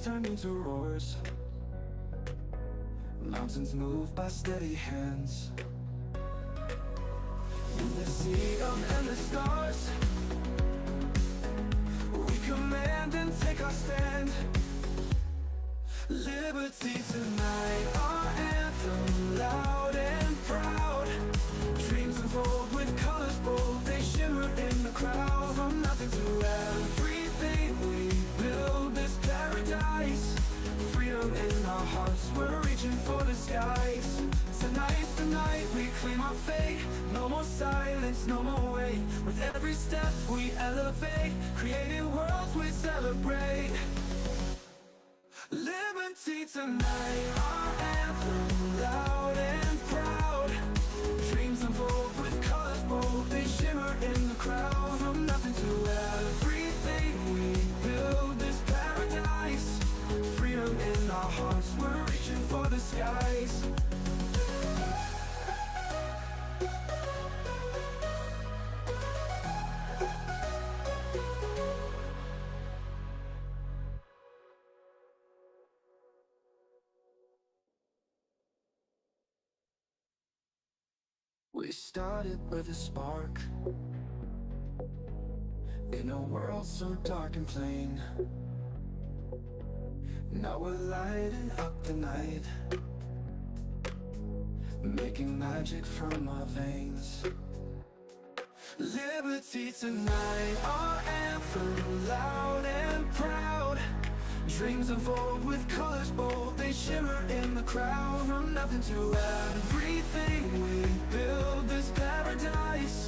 turn into roars. Mountains move by steady hands. In the sea of endless stars, we command and take our stand. Liberty tonight, our anthem, loud and proud. Dreams unfold with colors bold, they shimmer in the crowd. From nothing to everything, we build this paradise. Freedom in our hearts, we're reaching for the skies. Tonight's the night we claim our fate. No more silence, no more wait. With every step we elevate, creating worlds we celebrate. Liberty tonight, our anthem, loud and proud. Dreams unfold with colors bold, they shimmer in the crowd. From nothing to everything, we build this paradise. Freedom in our hearts, we're reaching for the skies. We started with a spark in a world so dark and plain. Now we're lighting up the night, making magic from our veins. Liberty tonight, our anthem, loud and proud. Dreams unfold with colors bold, they shimmer in the crowd. From nothing to everything, we build this paradise.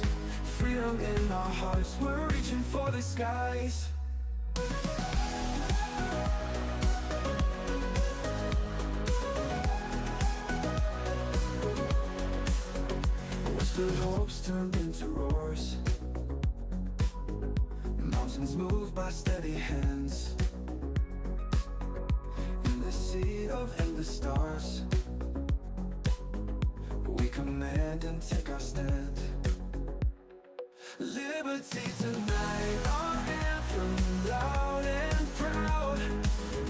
Freedom in our hearts, we're reaching for the skies. Whispered hopes turned into roars. Mountains moved by steady hands. Sea of endless stars, we command and take our stand. Liberty tonight, our anthem, loud and proud.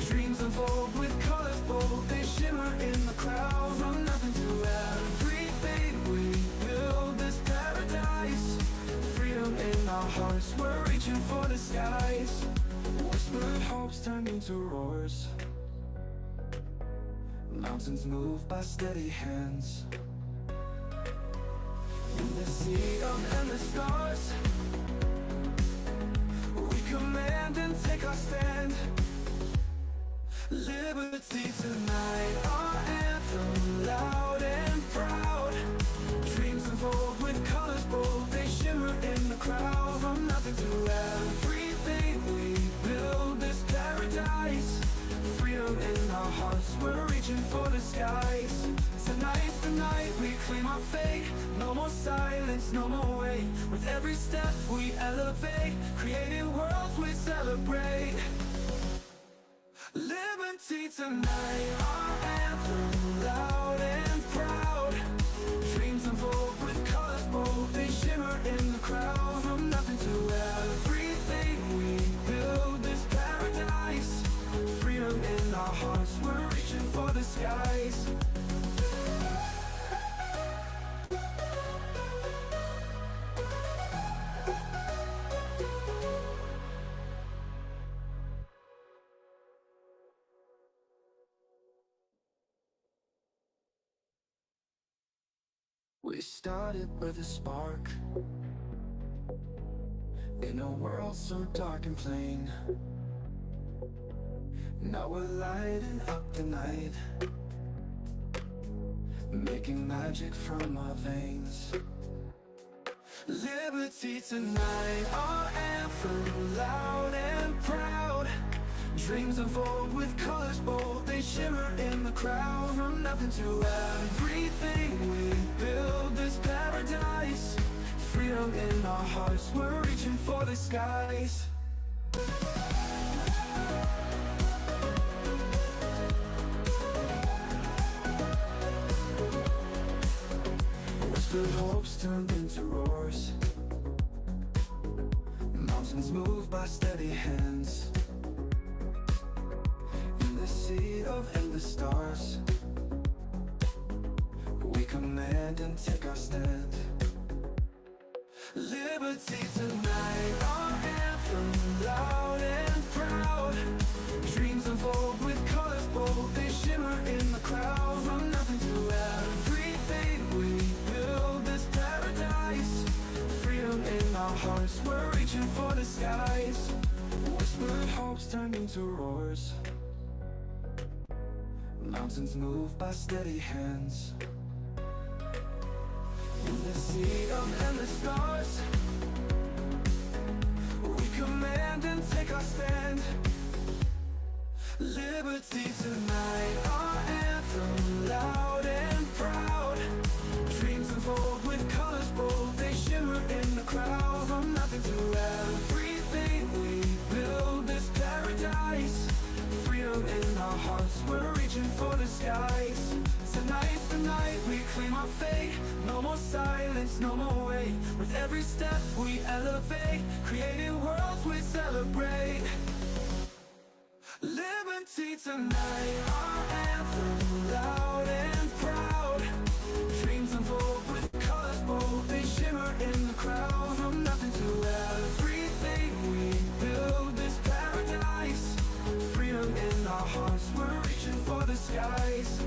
Dreams unfold with colors bold, they shimmer in the crowd. From nothing to everything, we build this paradise. Freedom in our hearts, we're reaching for the skies. Whispered hopes turn into roars. Mountains move by steady hands. In the sea of endless stars, we command and take our stand. Liberty tonight, our anthem, loud and proud. Dreams unfold with colors bold, they shimmer in the crowd. From nothing to everything, we build this paradise. Freedom in our hearts, we're reaching for the skies. Tonight's the night we claim our fate. No more silence, no more wait. With every step we elevate, creating worlds we celebrate. Liberty tonight, our anthem, loud and proud. Dreams unfold with colors bold, they shimmer in the crowd. From nothing to everything, we build this paradise. Freedom in our hearts, we're reaching for the skies. We started with a spark in a world so dark and plain. Now we're lighting up the night, making magic from our veins. Liberty tonight, our anthem, loud and proud. Dreams unfold with colors bold, they shimmer in the crowd. From nothing to everything, we build this paradise. Freedom in our hearts, we're reaching for the skies. Whispered hopes turned into roars. Mountains moved by steady hands. In stars. We command and take our stand. Liberty tonight, our anthem, loud and proud. Dreams unfold with colors bold, they shimmer in the crowd. From nothing to everything, we build this paradise. Freedom in our hearts, we're reaching for the skies. Whispered hopes turn into roars. Mountains move by steady hands. In the sea of endless stars, we command and take our stand. Liberty tonight, our anthem, loud and proud. Dreams unfold with colors bold, they shimmer in the crowd. From nothing to everything, we build this paradise. Freedom in our hearts, we're reaching for the skies. Tonight's the night we claim our fate. No more silence, no more wait. With every step we elevate, creating worlds we celebrate. Liberty tonight, our anthem, loud and proud. Dreams unfold with colors bold, they shimmer in the crowd. From nothing to everything, we build this paradise. Freedom in our hearts, we're reaching for the skies.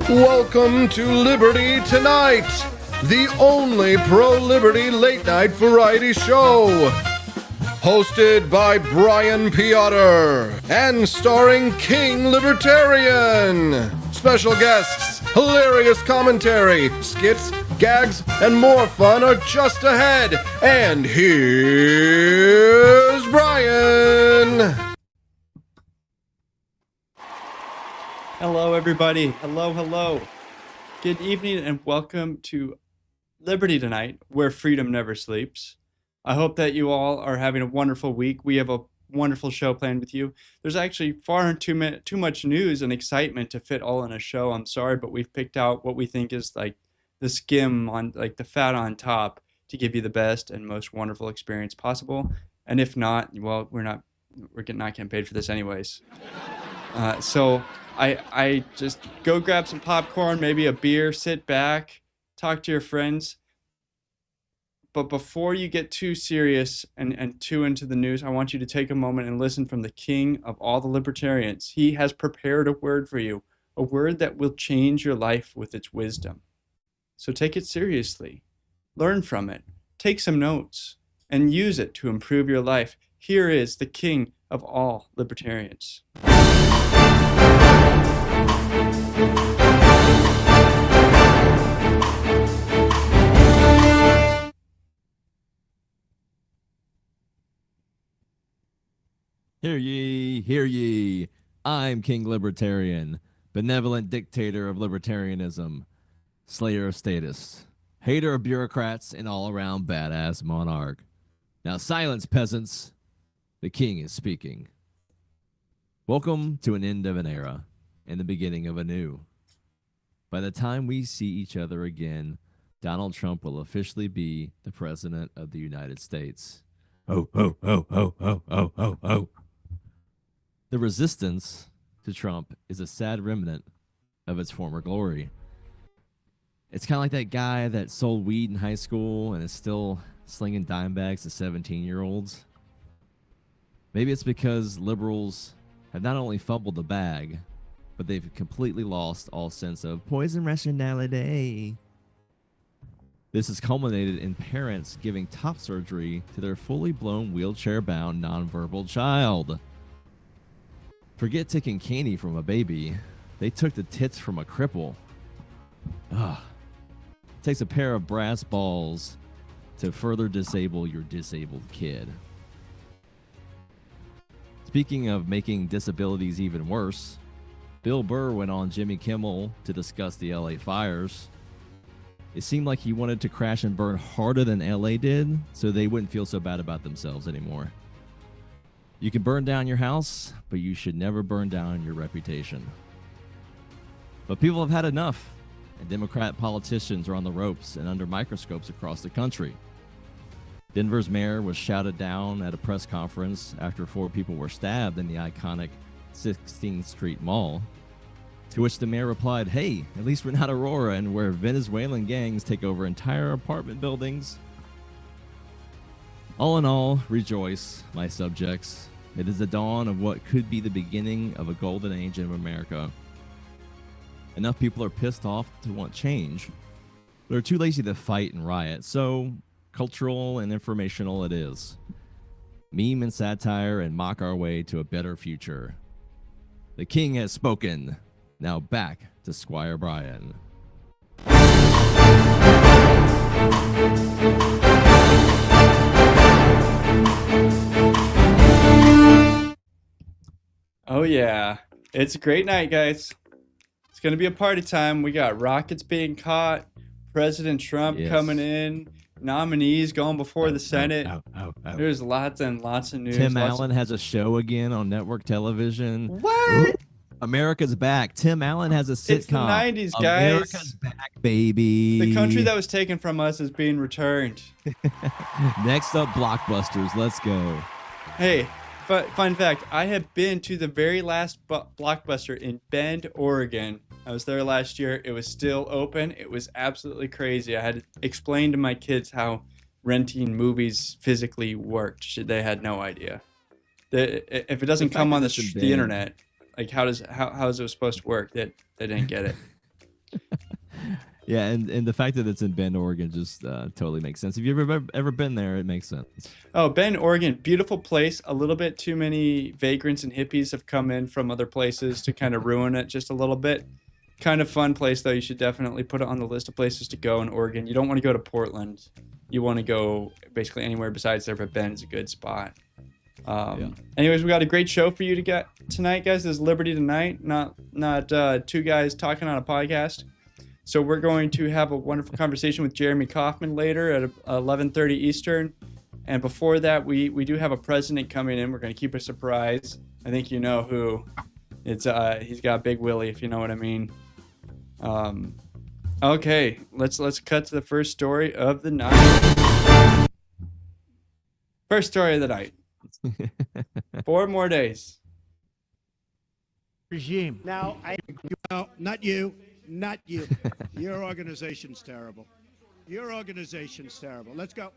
Welcome to Liberty Tonight, the only pro-liberty late-night variety show. Hosted by Brian Piotr and starring King Libertarian. Special guests, hilarious commentary, skits, gags, and more fun are just ahead. And here's Brian. Hello, everybody. Hello. Good evening and welcome to Liberty Tonight, where freedom never sleeps. I hope that you all are having a wonderful week. We have a wonderful show planned with you. There's actually far too much news and excitement to fit all in a show. I'm sorry, but we've picked out what we think is like the skim on, like the fat on top, to give you the best and most wonderful experience possible. And if not, well, we're not getting paid for this anyways. So I just go grab some popcorn, maybe a beer, sit back, talk to your friends. But before you get too serious and too into the news, I want you to take a moment and listen from the king of all the libertarians. He has prepared a word for you, a word that will change your life with its wisdom. So take it seriously, learn from it, take some notes, and use it to improve your life. Here is the king of all libertarians. Hear ye, hear ye. I'm King Libertarian, benevolent dictator of libertarianism, slayer of statists, hater of bureaucrats, and all-around badass monarch. Now silence, peasants. The king is speaking. Welcome to an end of an era and the beginning of a new. By the time we see each other again, Donald Trump will officially be the president of the United States. Ho, ho, ho, ho, ho, ho, ho, ho. The resistance to Trump is a sad remnant of its former glory. It's kind of like that guy that sold weed in high school and is still slinging dime bags to 17-year-olds. Maybe it's because liberals have not only fumbled the bag, but they've completely lost all sense of poison rationality. This has culminated in parents giving top surgery to their fully blown wheelchair-bound nonverbal child. Forget taking candy from a baby. They took the tits from a cripple. It takes a pair of brass balls to further disable your disabled kid. Speaking of making disabilities even worse, Bill Burr went on Jimmy Kimmel to discuss the LA fires. It seemed like he wanted to crash and burn harder than LA did, so they wouldn't feel so bad about themselves anymore. You can burn down your house, but you should never burn down your reputation. But people have had enough, and Democrat politicians are on the ropes and under microscopes across the country. Denver's mayor was shouted down at a press conference after 4 people were stabbed in the iconic 16th Street Mall. To which the mayor replied, "Hey, at least we're not Aurora and where Venezuelan gangs take over entire apartment buildings." All in all, rejoice, my subjects. It is the dawn of what could be the beginning of a golden age in America. Enough people are pissed off to want change, but are too lazy to fight and riot, so cultural and informational it is. Meme and satire and mock our way to a better future. The king has spoken. Now back to Squire Brian. Oh yeah, it's a great night, guys. It's gonna be a party time. We got rockets being caught, President Trump Yes. coming in, nominees going before the Senate. Ow. There's lots and lots of news. Tim lots Allen has a show again on network television. What? America's back. Tim Allen has a sitcom. It's the 90s, guys. America's back, baby. The country that was taken from us is being returned. Next up, Blockbusters. Let's go. Hey, fun fact, I have been to the very last Blockbuster in Bend, Oregon. I was there last year. It was still open. It was absolutely crazy. I had to explain to my kids how renting movies physically worked. They had no idea. If it doesn't come on the internet, like how is it supposed to work? They didn't get it. Yeah, and the fact that it's in Bend, Oregon just totally makes sense. If you've ever been there, it makes sense. Oh, Bend, Oregon, beautiful place. A little bit too many vagrants and hippies have come in from other places to kind of ruin it just a little bit. Kind of fun place, though. You should definitely put it on the list of places to go in Oregon. You don't want to go to Portland. You want to go basically anywhere besides there, but Bend is a good spot. Anyways, we got a great show for you to get tonight, guys. This is Liberty Tonight, not two guys talking on a podcast. So we're going to have a wonderful conversation with Jeremy Kauffman later at 11:30 Eastern. And before that, we do have a president coming in. We're going to keep it a surprise. I think you know who. It's he's got Big Willie, if you know what I mean. Okay, let's cut to the first story of the night. First story of the night. 4 more days. Regime. Now, no, not you. Your organization's terrible. Your organization's terrible. Let's go.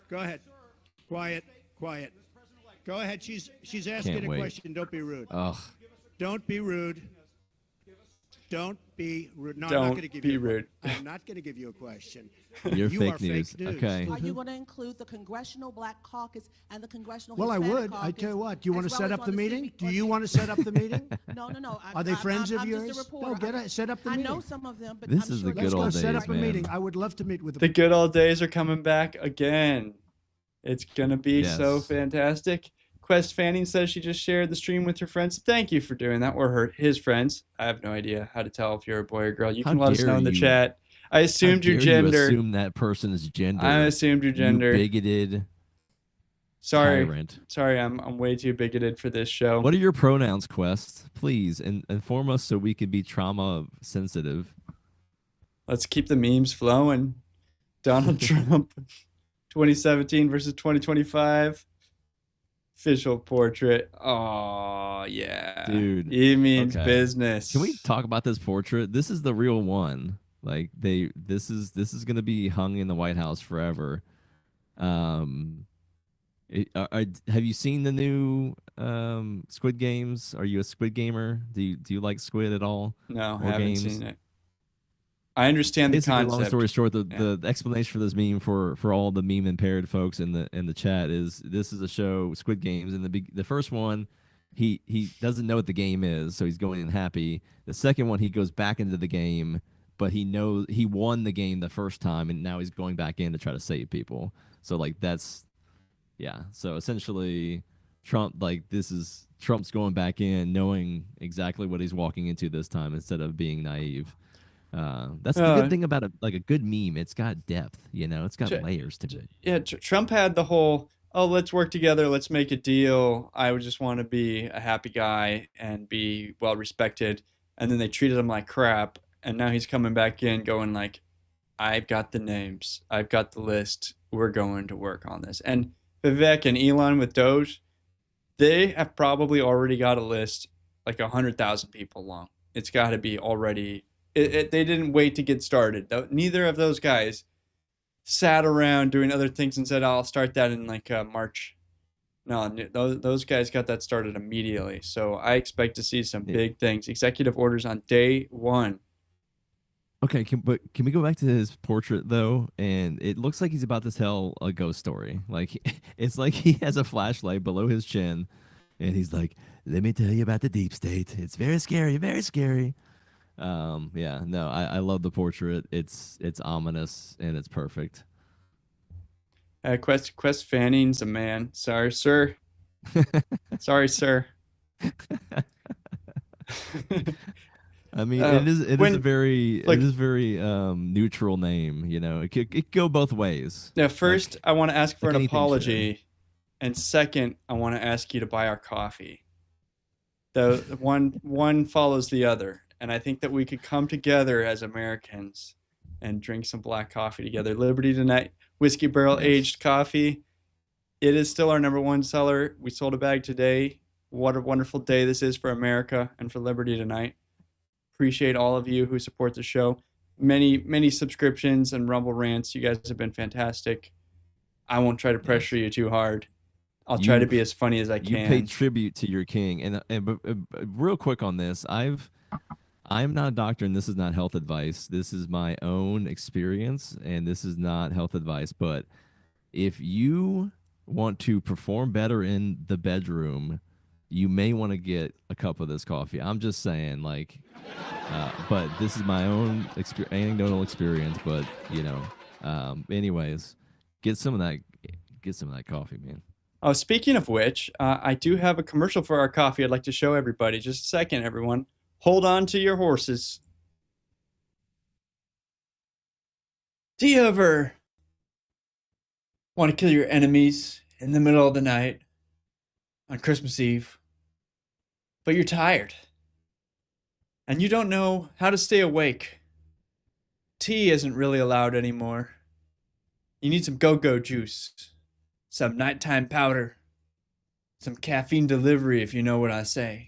Go ahead. Quiet. Go ahead. She's asking a question. Don't be rude. Ugh. Don't be rude. Don't be rude. No, I'm Don't not going to give be you. rude. I'm not going to give you a question. You're You fake are news. fake news. Okay. Are you going to include the Congressional Black Caucus and the Congressional Well, I Hispanic would. I Caucus, tell you what. Do you want to as set well up as the on meeting? civic Do you organ- want to set up the meeting? No. Are they friends of I'm yours? Just a reporter. No, get it. Set up the I meeting. know some of them, but This I'm is sure the good Let's go old set days, up a man. meeting. I would love to meet with The good old days are coming back again. It's gonna be so Yes. fantastic. Quest Fanning says she just shared the stream with her friends. Thank you for doing that. Or his friends. I have no idea how to tell if you're a boy or girl. You How can let us dare know in the you. chat. I assumed your How dare gender. You assume that person's gender. I assumed your gender. You bigoted Sorry, tyrant. I'm way too bigoted for this show. What are your pronouns, Quest? Please inform us so we can be trauma sensitive. Let's keep the memes flowing. Donald Trump, 2017 versus 2025. Official portrait. Oh yeah, Dude, He means okay. business. Can we talk about this portrait? This is the real one. Like this is gonna be hung in the White House forever. Have you seen the new Squid Games? Are you a Squid Gamer? Do you like Squid at all? No, or I haven't games? seen it. I understand the Basically, concept. long story short, Yeah. the explanation for this meme for all the meme impaired folks in the chat is this is a show, Squid Games, and the first one he doesn't know what the game is, so he's going in happy. The second one he goes back into the game, but he knows he won the game the first time, and now he's going back in to try to save people. So like that's yeah. So essentially, Trump's going back in knowing exactly what he's walking into this time instead of being naive. That's the good thing about a good meme. It's got depth, it's got layers to it. Yeah, Trump had the whole, oh, let's work together, let's make a deal. I would just want to be a happy guy and be well respected. And then they treated him like crap. And now he's coming back in going like, I've got the names. I've got the list. We're going to work on this. And Vivek and Elon with Doge, they have probably already got a list like 100,000 people long. It's got to be already. They didn't wait to get started. Neither of those guys sat around doing other things and said, "I'll start that in like March." No, those guys got that started immediately. So I expect to see some big things. Executive orders on day one. Okay, but can we go back to his portrait though? And it looks like he's about to tell a ghost story. Like it's like he has a flashlight below his chin, and he's like, "Let me tell you about the deep state. It's very scary, very scary." Yeah, no, I love the portrait. It's ominous and it's perfect. Quest Fanning's a man. Sorry, sir. Sorry, sir. I mean, it is a very neutral name. You know, it could go both ways. Now, first, I want to ask for an apology, should. and second, I want to ask you to buy our coffee. The one follows the other, and I think that we could come together as Americans and drink some black coffee together. Liberty Tonight Whiskey Barrel Aged Coffee. It is still our #1 seller. We sold a bag today. What a wonderful day this is for America and for Liberty Tonight. Appreciate all of you who support the show. Many subscriptions and Rumble rants. You guys have been fantastic. I won't try to pressure you too hard. I'll try to be as funny as I can. You pay tribute to your king. And real quick on this, I'm not a doctor, and this is not health advice. This is my own experience, and this is not health advice. But if you want to perform better in the bedroom, you may want to get a cup of this coffee. I'm just saying, like, but this is my own anecdotal experience. But you know, anyways, get some of that coffee, man. Oh, speaking of which, I do have a commercial for our coffee I'd like to show everybody. Just a second, everyone. Hold on to your horses. Do you ever want to kill your enemies in the middle of the night on Christmas Eve, but you're tired and you don't know how to stay awake? Tea isn't really allowed anymore. You need some go-go juice, some nighttime powder, some caffeine delivery, if you know what I say.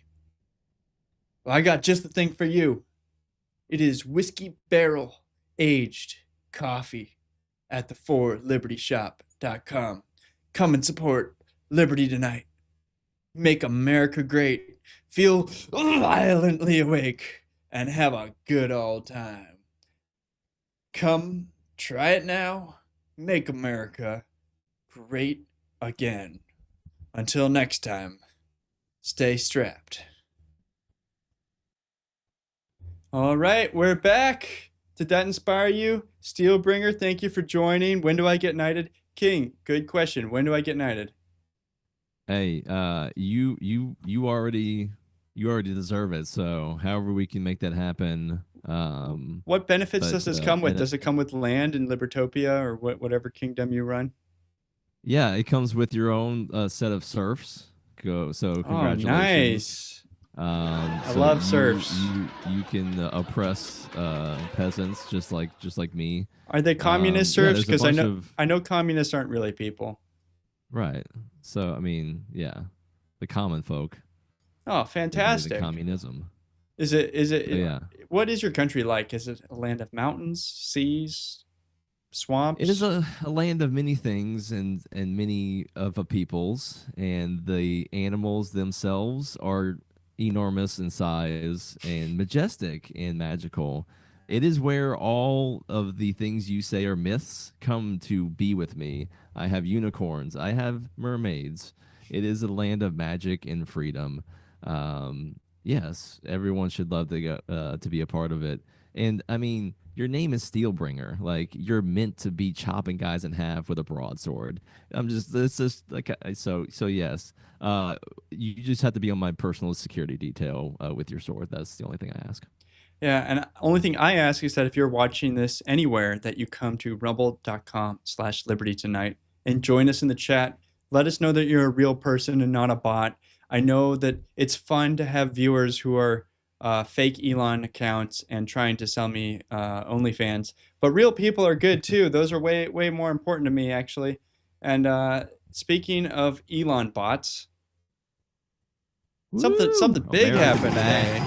Well, I got just the thing for you. It is Whiskey Barrel Aged Coffee at the 4libertyshop.com. Come and support Liberty Tonight. Make America great. Feel violently awake and have a good old time. Come, try it now. Make America great again. Until next time, stay strapped. All right, we're back. Did that inspire you? Steelbringer, thank you for joining. When do I get knighted? King, good question. When do I get knighted? Hey, you already deserve it. So however we can make that happen. What benefits does this come with? Does it come with land in Libertopia or whatever kingdom you run? Yeah, it comes with your own set of serfs. So congratulations. Oh, nice. I love serfs. You can oppress peasants just like me. Are they communist serfs? Because I know communists aren't really people. Right. So I mean, yeah, the common folk. Oh, fantastic! Communism. Is it? Yeah. What is your country like? Is it a land of mountains, seas, swamps? It is a land of many things and many of a peoples, and the animals themselves are enormous in size and majestic and magical. It is where all of the things you say are myths come to be with me. I have unicorns. I have mermaids. It is a land of magic and freedom. Yes, everyone should love to go, to be a part of it. And I mean, your name is Steelbringer. Like, you're meant to be chopping guys in half with a broadsword. It's just like, so yes. You just have to be on my personal security detail with your sword. That's the only thing I ask. Yeah, and the only thing I ask is that if you're watching this anywhere, that you come to rumble.com/Liberty Tonight and join us in the chat. Let us know that you're a real person and not a bot. I know that it's fun to have viewers who are fake Elon accounts and trying to sell me OnlyFans. But real people are good too. Those are way more important to me actually. And speaking of Elon bots, something big happened today.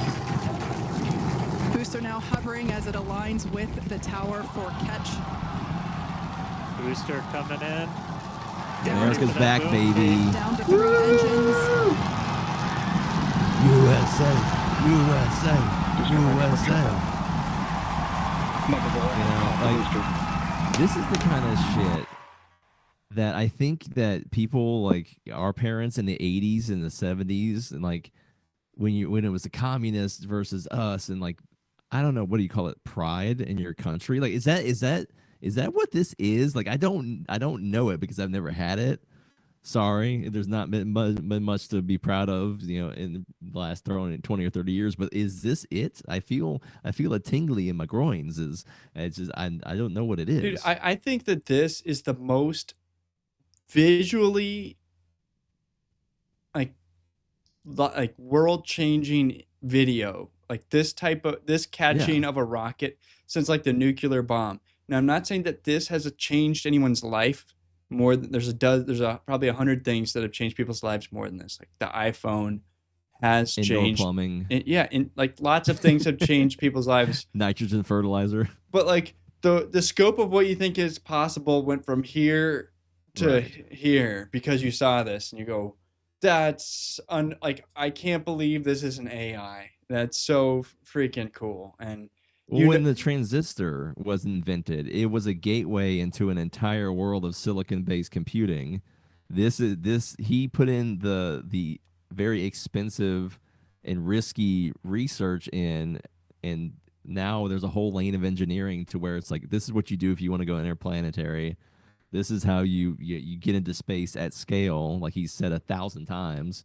Booster now hovering as it aligns with the tower for catch. Booster coming in. America's back, baby. Down to 3 engines. USA, USA, USA. This is the kind of shit that I think that people like our parents in the 80s and the 70s, and like when it was the communists versus us, and like I don't know, what do you call it, pride in your country? Like is that what this is? Like I don't know it because I've never had it. Sorry, there's not been much to be proud of, in the last 20 or 30 years. But is this it? I feel a tingly in my groins. It's just I don't know what it is. Dude, I think that this is the most visually like world-changing video. Like this catching of a rocket since like the nuclear bomb. Now I'm not saying that this has changed anyone's life more than there's probably 100 things that have changed people's lives more than this. Like the iPhone has Indoor changed plumbing. Like lots of things have changed people's lives. Nitrogen fertilizer. But like the scope of what you think is possible went from here to here because you saw this and you go, that's I can't believe this is an AI. That's so freaking cool. And when the transistor was invented, it was a gateway into an entire world of silicon-based computing. He put in the very expensive and risky research in, and now there's a whole lane of engineering to where it's like, this is what you do if you want to go interplanetary. This is how you get into space at scale, like he said 1,000 times.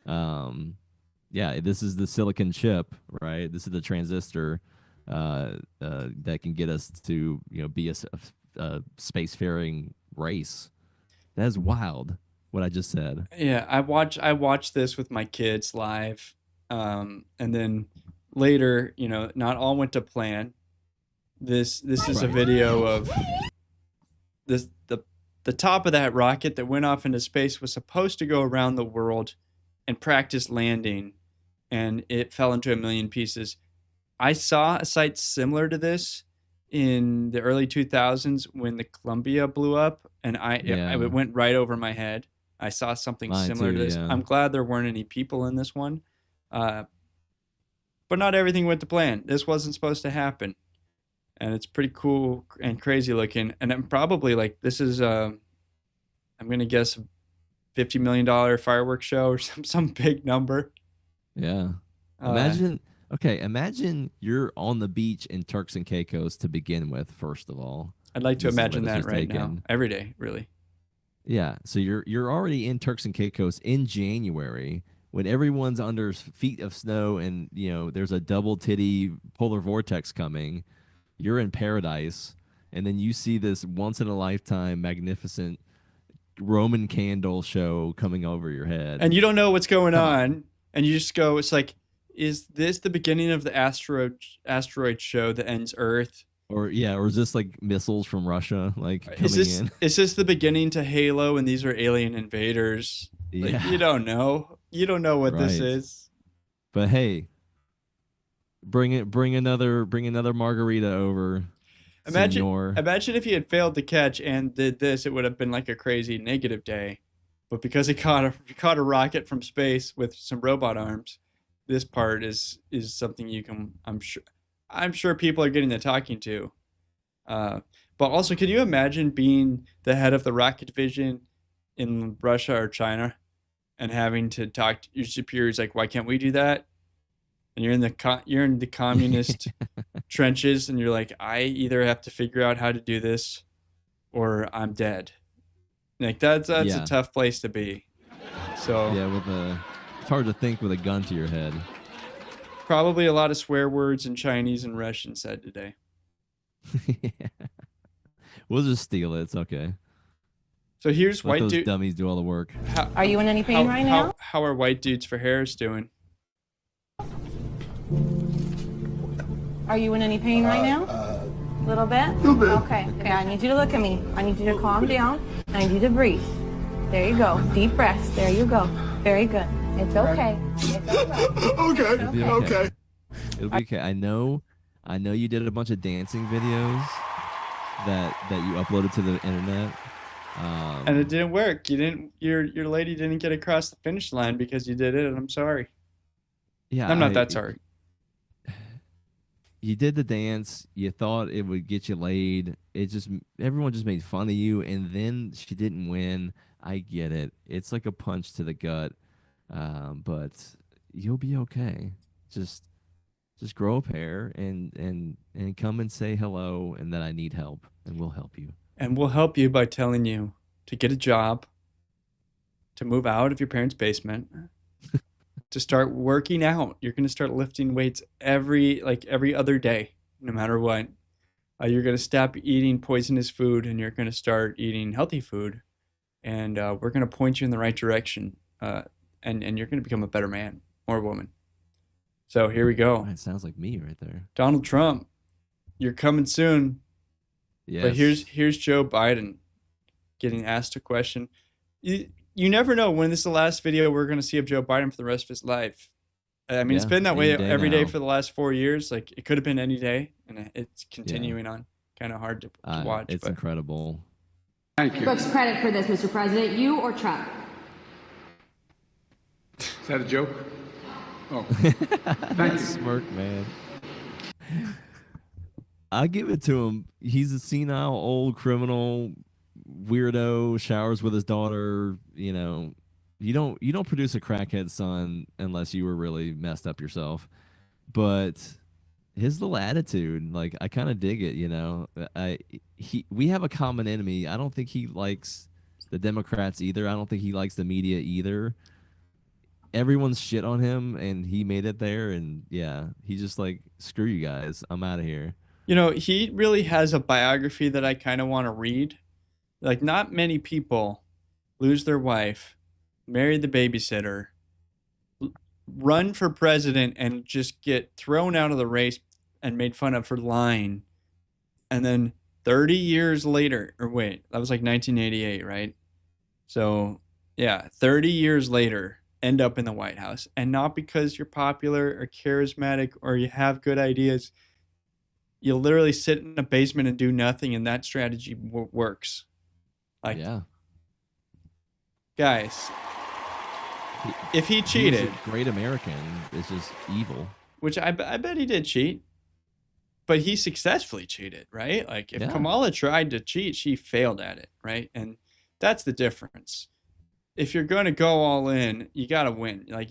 This is the silicon chip, right? This is the transistor that can get us to be a spacefaring race. That is wild. What I just said. Yeah, I watched this with my kids live, and then later, not all went to plan. This is a video of this the top of that rocket that went off into space was supposed to go around the world and practice landing, and it fell into a million pieces. I saw a site similar to this in the early 2000s when the Columbia blew up, and it went right over my head. I saw something similar to this. Yeah. I'm glad there weren't any people in this one, but not everything went to plan. This wasn't supposed to happen, and it's pretty cool and crazy looking. And I'm probably like, this is I'm gonna guess $50 million fireworks show or some big number. Yeah, imagine you're on the beach in Turks and Caicos to begin with. First of all, I'd like to imagine that right now, every day, really. Yeah, so you're already in Turks and Caicos in January when everyone's under feet of snow and there's a double titty polar vortex coming. You're in paradise, and then you see this once in a lifetime magnificent Roman candle show coming over your head, and you don't know what's going on, and you just go, it's like, is this the beginning of the asteroid show that ends Earth? Or is this like missiles from Russia coming in? Is this the beginning to Halo and these are alien invaders? Yeah. You don't know. You don't know what this is. But hey, bring another margarita over. Imagine if he had failed to catch and did this, it would have been like a crazy negative day. But because he caught a rocket from space with some robot arms, this part is something you can, I'm sure people are getting the talking to. But also, can you imagine being the head of the rocket division in Russia or China and having to talk to your superiors like, why can't we do that? And you're in the communist trenches, and you're like, I either have to figure out how to do this, or I'm dead. Like that's a tough place to be. So it's hard to think with a gun to your head. Probably a lot of swear words in Chinese and Russian said today. We'll just steal it. It's okay. So here's Let those dummies do all the work. Are you in any pain right now? How are white dudes for Harris doing? Are you in any pain right now? A little bit? Okay. Okay, I need you to look at me. I need you to calm down. I need you to breathe. There you go. Deep breaths. There you go. Very good. It's okay. It's all right. Okay. It'll be okay. It'll be okay. I know you did a bunch of dancing videos that you uploaded to the internet. And it didn't work. You didn't. Your lady didn't get across the finish line because you did it, and I'm sorry. Yeah, I'm not that sorry. You did the dance. You thought it would get you laid. Everyone just made fun of you, and then she didn't win. I get it. It's like a punch to the gut, but you'll be okay. Just grow a pair and come and say hello, and that I need help, and we'll help you. And we'll help you by telling you to get a job, to move out of your parents' basement, to start working out. You're going to start lifting weights every other day, no matter what. You're going to stop eating poisonous food, and you're going to start eating healthy food. And we're going to point you in the right direction. And you're going to become a better man or woman. So here we go. It sounds like me right there. Donald Trump, you're coming soon. Yes. But here's Joe Biden getting asked a question. You never know when this is the last video we're going to see of Joe Biden for the rest of his life. I mean, it's been that way every day for the last 4 years. Like, it could have been any day, and it's continuing on. Kind of hard to watch. It's incredible. Thank you. Books credit for this, Mr. President. You or Trump? Is that a joke? Oh, thank you. Smirk, man. I give it to him. He's a senile old criminal weirdo, showers with his daughter. You know, you don't produce a crackhead son unless you were really messed up yourself. But his little attitude, like, I kind of dig it. You know, we have a common enemy. I don't think he likes the Democrats either. I don't think he likes the media either. Everyone's shit on him, and he made it there. And yeah, he's just like, screw you guys, I'm out of here. You know, he really has a biography that I kind of want to read. Like, not many people lose their wife, marry the babysitter, run for president, and just get thrown out of the race and made fun of for lying. And then 30 years later, or wait, that was like 1988, right? So, yeah, 30 years later, end up in the White House. And not because you're popular or charismatic or you have good ideas. You'll literally sit in a basement and do nothing, and that strategy works. Like, yeah, guys, if he cheated, he's a great American. It's just evil. Which I bet he did cheat, but he successfully cheated, right? Like, if Kamala tried to cheat, she failed at it, right? And that's the difference. If you're going to go all in, you got to win. Like,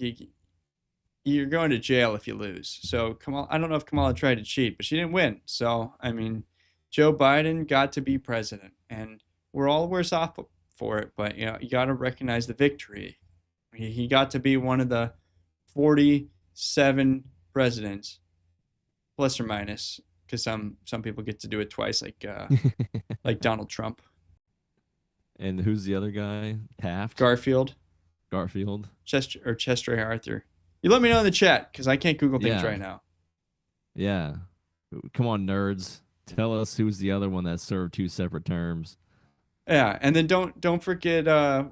you're going to jail if you lose. So I don't know if Kamala tried to cheat, but she didn't win. So, I mean, Joe Biden got to be president, and we're all worse off for it. But, you know, you got to recognize the victory. He got to be one of the 47 presidents, plus or minus, because some people get to do it twice, like Donald Trump. And who's the other guy? Taft? Garfield. Chester Arthur. You let me know in the chat, because I can't Google things right now. Yeah. Come on, nerds. Tell us who's the other one that served 2 separate terms. Yeah, and then don't forget the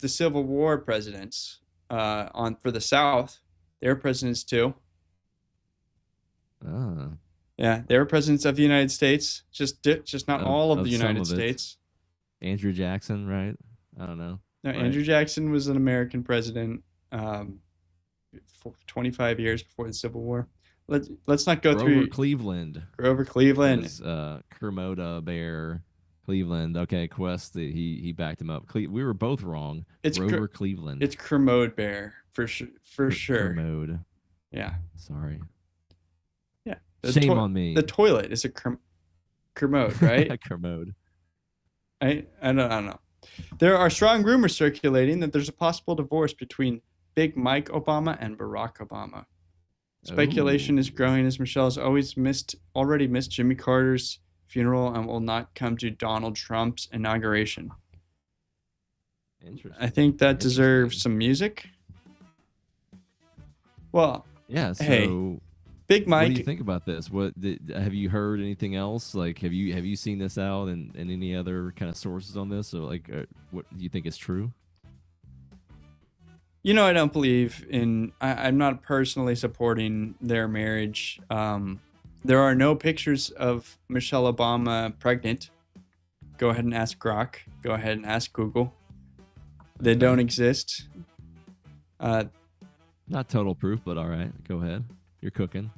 Civil War presidents for the South. They were presidents too. Yeah, they were presidents of the United States. Just not all of the United States. Andrew Jackson, right? I don't know. No, right. Andrew Jackson was an American president 25 years before the Civil War. Let's not go through Grover Cleveland. Kermode Bear Cleveland. Okay, Quest, he backed him up. We were both wrong. It's Grover Cleveland. It's Kermode Bear for sure. Kermode. Yeah. Sorry. Yeah. Shame on me. The toilet is a Kermode, right? Kermode. I don't know. There are strong rumors circulating that there's a possible divorce between Big Mike Obama and Barack Obama. Speculation is growing as Michelle has already missed Jimmy Carter's funeral and will not come to Donald Trump's inauguration. Interesting. I think that deserves some music. Well, Yeah. So, Hey, Big what do you Mike. think about this? Have you heard anything else? Like, have you seen this out and any other kind of sources on this? Or like, what do you think is true? You know, I don't believe in. I'm not personally supporting their marriage. There are no pictures of Michelle Obama pregnant. Go ahead and ask Grok. Go ahead and ask Google. They don't exist. Not total proof, but all right. Go ahead. You're cooking.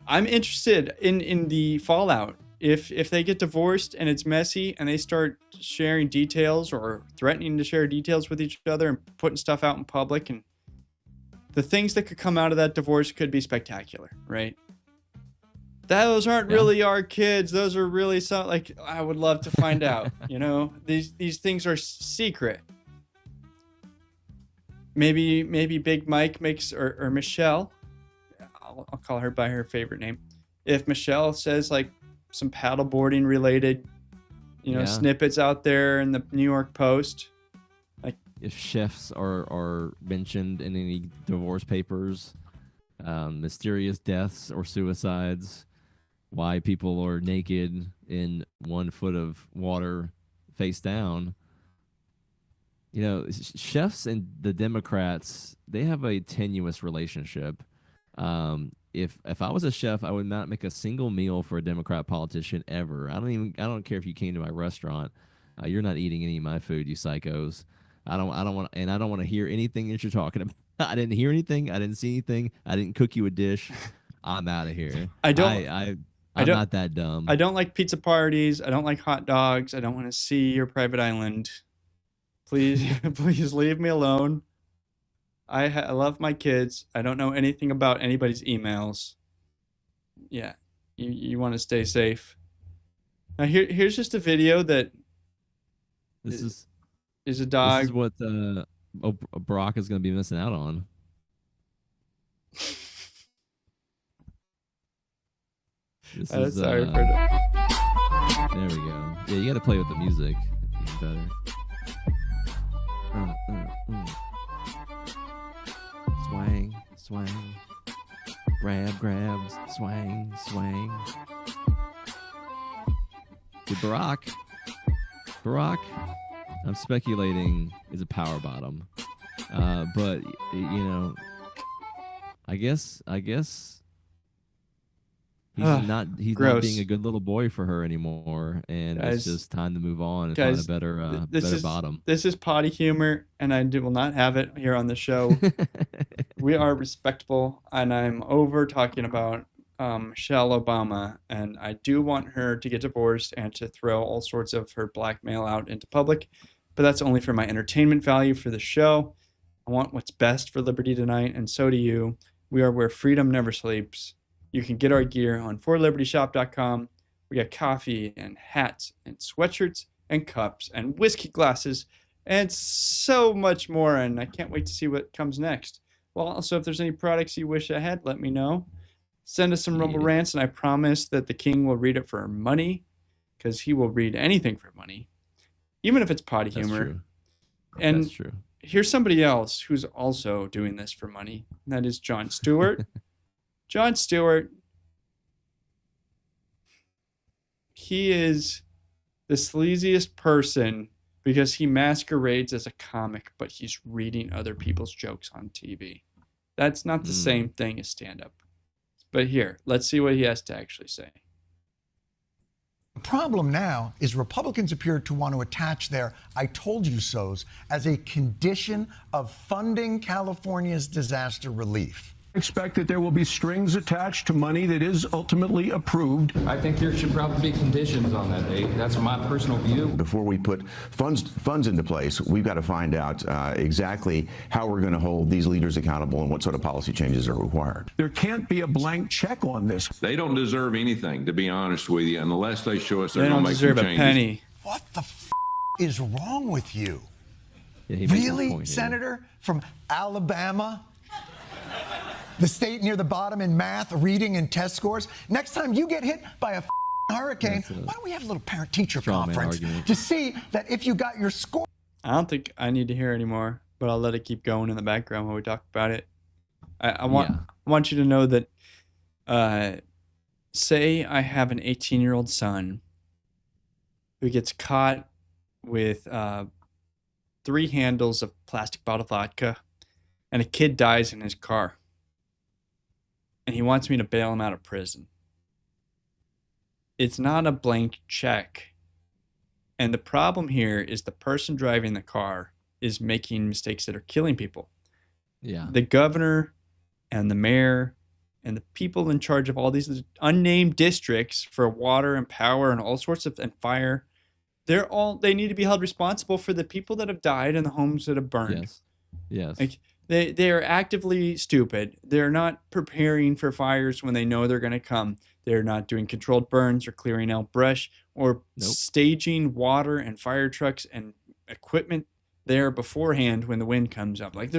I'm interested in the fallout. If they get divorced and it's messy and they start sharing details or threatening to share details with each other and putting stuff out in public, and the things that could come out of that divorce could be spectacular, right? Those aren't really our kids. Those are really like, I would love to find out. You know, these things are secret. Maybe Big Mike makes or Michelle. I'll call her by her favorite name. If Michelle says like some paddleboarding related, snippets out there in the New York Post, like if chefs are mentioned in any divorce papers, mysterious deaths or suicides, why people are naked in 1 foot of water face down. You know, chefs and the Democrats, they have a tenuous relationship. If I was a chef, I would not make a single meal for a Democrat politician ever. I don't care if you came to my restaurant. You're not eating any of my food, you psychos. I don't want to hear anything that you're talking about. I didn't hear anything. I didn't see anything. I didn't cook you a dish. I'm out of here. I'm not that dumb. I don't like pizza parties. I don't like hot dogs. I don't want to see your private island. Please, please leave me alone. I love my kids. I don't know anything about anybody's emails. Yeah, you want to stay safe. Now here's just a video that this is a dog. This is what Barack is going to be missing out on. Sorry for that. There we go. Yeah, you got to play with the music. It's better. Swang, swang. Grabs, swang, swang. Dude, Barack, I'm speculating is a power bottom. But, I guess he's not being a good little boy for her anymore, and it's just time to move on and find a better bottom. This is potty humor, and I will not have it here on the show. We are respectable, and I'm over talking about Michelle Obama, and I do want her to get divorced and to throw all sorts of her blackmail out into public, but that's only for my entertainment value for the show. I want what's best for Liberty Tonight, and so do you. We are where freedom never sleeps. You can get our gear on forlibertyshop.com. We got coffee and hats and sweatshirts and cups and whiskey glasses and so much more. And I can't wait to see what comes next. Well, also, if there's any products you wish I had, let me know. Send us some Rumble Rants, and I promise that the king will read it for money, because he will read anything for money, even if it's potty humor. True. And that's true. Here's somebody else who's also doing this for money, and that is Jon Stewart. Jon Stewart, he is the sleaziest person because he masquerades as a comic, but he's reading other people's jokes on TV. That's not the same thing as stand-up. But here, let's see what he has to actually say. The problem now is Republicans appear to want to attach their "I told you so's" as a condition of funding California's disaster relief. Expect that there will be strings attached to money that is ultimately approved. I think there should probably be conditions on that, Dave. That's my personal view. Before we put funds into place, we've got to find out exactly how we're going to hold these leaders accountable and what sort of policy changes are required. There can't be a blank check on this. They don't deserve anything, to be honest with you, unless they show us they're going to make some changes. They don't deserve a penny. What the is wrong with you? Yeah, really, Senator from Alabama? The state near the bottom in math, reading, and test scores. Next time you get hit by a hurricane, why don't we have a little parent-teacher conference to see that if you got your score... I don't think I need to hear anymore, but I'll let it keep going in the background while we talk about it. I want I want you to know that, say I have an 18-year-old son who gets caught with 3 handles of plastic bottle vodka, and a kid dies in his car, and he wants me to bail him out of prison. It's not a blank check. And the problem here is the person driving the car is making mistakes that are killing people. Yeah. The governor and the mayor and the people in charge of all these unnamed districts for water and power and all sorts of, and fire, they need to be held responsible for the people that have died and the homes that have burned. Yes. Yes. Like they are actively stupid. They're not preparing for fires when they know they're going to come. They're not doing controlled burns or clearing out brush or staging water and fire trucks and equipment there beforehand when the wind comes up. Like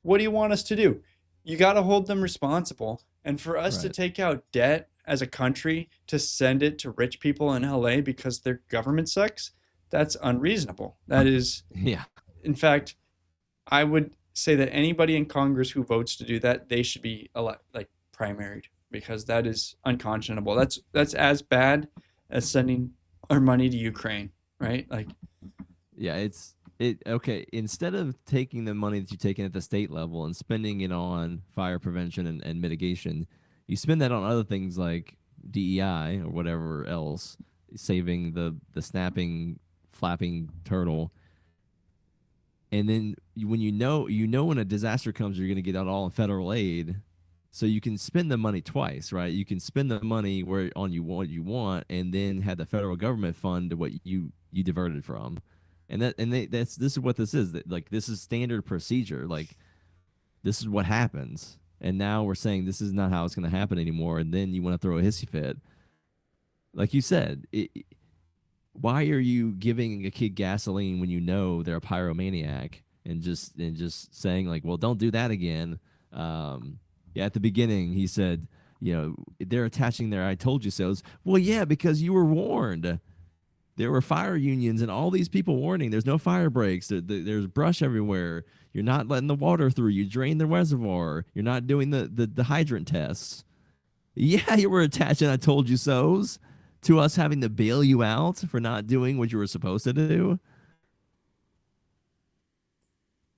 what do you want us to do? You got to hold them responsible. And for us to take out debt as a country to send it to rich people in LA because their government sucks, that's unreasonable. That is, in fact, I would say that anybody in Congress who votes to do that, they should be primaried, because that is unconscionable. That's as bad as sending our money to Ukraine, right? Okay. Instead of taking the money that you've taken at the state level and spending it on fire prevention and mitigation, you spend that on other things like DEI or whatever else, saving the snapping, flapping turtle. And then when you know when a disaster comes, you're going to get out all in federal aid, so you can spend the money twice, right? You can spend the money what you want, and then have the federal government fund what you diverted from. And this is what this is. This is standard procedure. Like, this is what happens. And now we're saying this is not how it's going to happen anymore. And then you want to throw a hissy fit. Like you said, why are you giving a kid gasoline when you know they're a pyromaniac, and just saying like, well, don't do that again? At the beginning he said, they're attaching their "I told you so's." Well, yeah, because you were warned. There were fire unions and all these people warning. There's no fire breaks. There's brush everywhere. You're not letting the water through. You drain the reservoir. You're not doing the hydrant tests. Yeah, you were attaching "I told you so's" to us having to bail you out for not doing what you were supposed to do.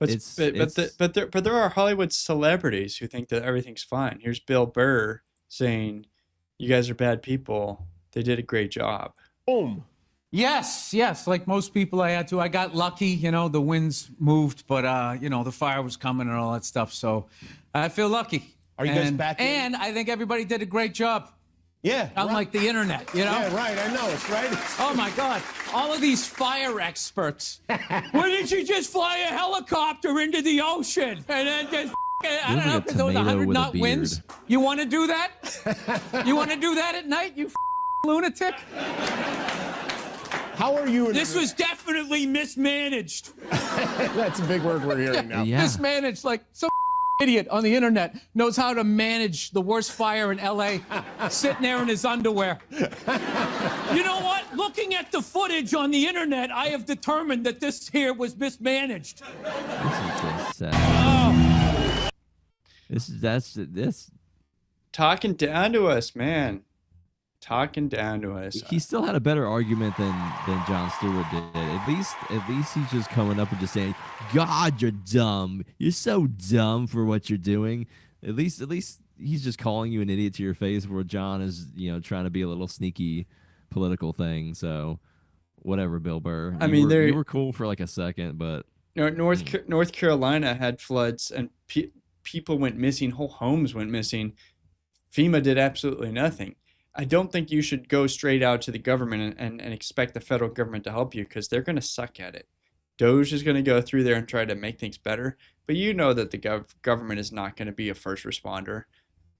But there are Hollywood celebrities who think that everything's fine. Here's Bill Burr saying, "You guys are bad people. They did a great job." Boom. Yes. Like most people, I got lucky. The winds moved, but the fire was coming and all that stuff. So I feel lucky. Are you guys back in? And I think everybody did a great job. Yeah. Unlike the internet, Yeah, right. I know. It's right. Oh, my God. All of these fire experts. Why didn't you just fly a helicopter into the ocean? And then just, I don't know, because there was 100-knot winds? You want to do that? You want to do that at night, you lunatic? How are you? This was definitely mismanaged. That's a big word we're hearing now. Yeah. Mismanaged, like some idiot on the internet knows how to manage the worst fire in LA, sitting there in his underwear. You know what? Looking at the footage on the internet, I have determined that this here was mismanaged. This is sad. This talking down to us, man. Talking down to us. He still had a better argument than Jon Stewart did. At least he's just coming up and just saying, "God, you're dumb. You're so dumb for what you're doing." At least he's just calling you an idiot to your face, where Jon is, trying to be a little sneaky political thing. So whatever, Bill Burr. You were cool for like a second, but North Carolina had floods and people went missing. Whole homes went missing. FEMA did absolutely nothing. I don't think you should go straight out to the government and expect the federal government to help you, because they're going to suck at it. Doge is going to go through there and try to make things better, but that the government is not going to be a first responder.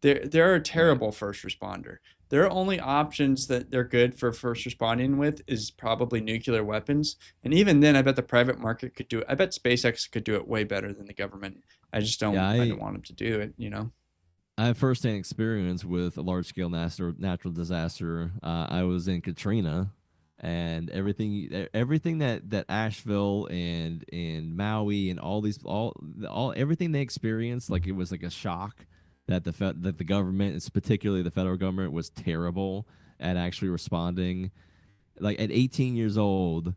They're a terrible first responder. Their only options that they're good for first responding with is probably nuclear weapons, and even then, I bet the private market could do it. I bet SpaceX could do it way better than the government. I just don't. I don't want them to do it. I have firsthand experience with a large-scale natural disaster. I was in Katrina, and everything that Asheville and Maui and all everything they experienced, like it was like a shock that the government, it's particularly the federal government, was terrible at actually responding. Like at 18 years old,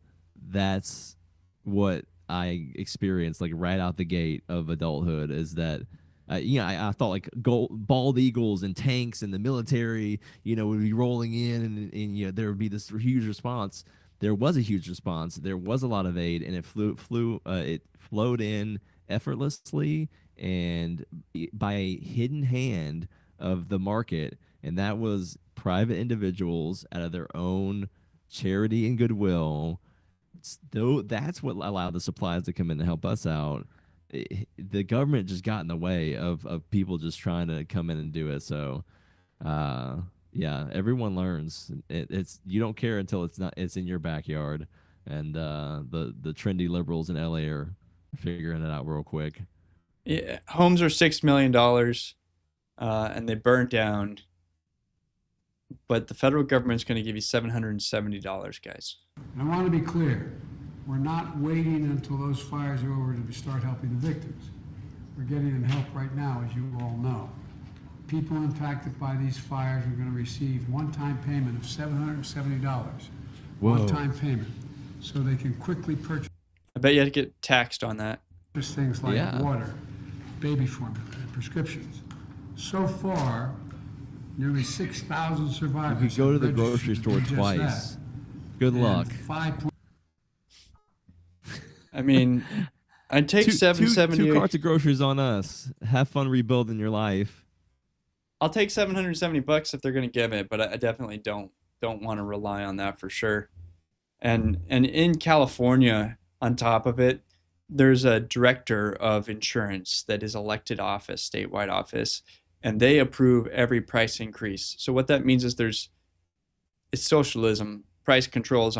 that's what I experienced like right out the gate of adulthood, is that I thought like bald eagles and tanks and the military, would be rolling in and there would be this huge response. There was a huge response. There was a lot of aid, and it flowed in effortlessly and by a hidden hand of the market, and that was private individuals out of their own charity and goodwill. That's what allowed the supplies to come in to help us out. The government just got in the way of people just trying to come in and do it. So, yeah, everyone learns. It's you don't care until it's in your backyard, and the trendy liberals in LA are figuring it out real quick. Yeah, homes are $6 million, and they burned down. But the federal government's going to give you $770, guys. And I want to be clear. We're not waiting until those fires are over to start helping the victims. We're getting them help right now, as you all know. People impacted by these fires are going to receive one-time payment of $770. Whoa. One-time payment, so they can quickly purchase. I bet you had to get taxed on that. Things like water, baby formula, and prescriptions. So far, nearly 6,000 survivors. You could go to the grocery store twice. Good luck. I mean, I'd take $770. Two carts of groceries on us. Have fun rebuilding your life. I'll take $770 if they're going to give it, but I definitely don't want to rely on that for sure. And in California, on top of it, there's a director of insurance that is elected office, statewide office, and they approve every price increase. So what that means is it's socialism. Price control is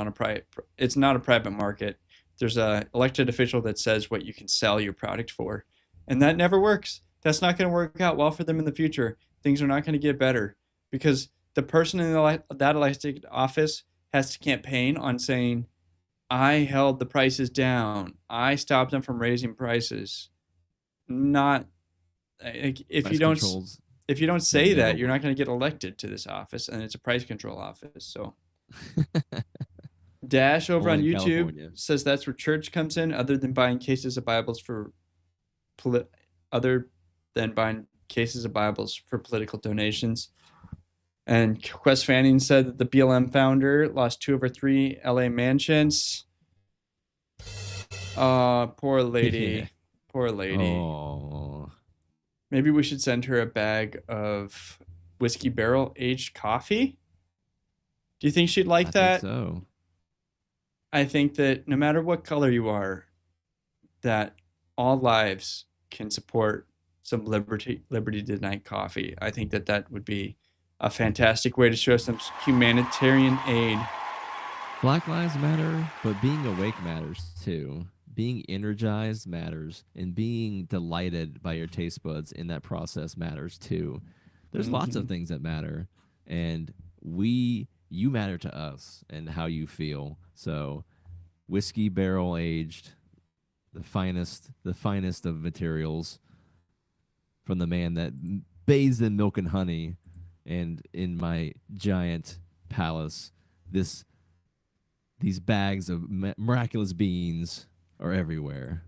it's not a private market. There's a elected official that says what you can sell your product for, and that never works. That's not going to work out well for them in the future. Things are not going to get better because the person in that elected office has to campaign on saying, I held the prices down. I stopped them from raising prices. Not if you don't say that, you're not going to get elected to this office, and it's a price control office. So Dash over on YouTube says that's where church comes in, other than buying cases of Bibles for political donations. And Quest Fanning said that the BLM founder lost 2 of her 3 LA mansions. Poor lady. Poor lady. Oh. Maybe we should send her a bag of whiskey barrel aged coffee. Do you think she'd like that? I think so. I think that no matter what color you are, that all lives can support some Liberty Tonight coffee. I think that would be a fantastic way to show some humanitarian aid. Black lives matter, but being awake matters too. Being energized matters, and being delighted by your taste buds in that process matters too. There's lots of things that matter, and you matter to us and how you feel. So, whiskey barrel aged, the finest of materials, from the man that bathes in milk and honey, and in my giant palace, these bags of miraculous beans are everywhere.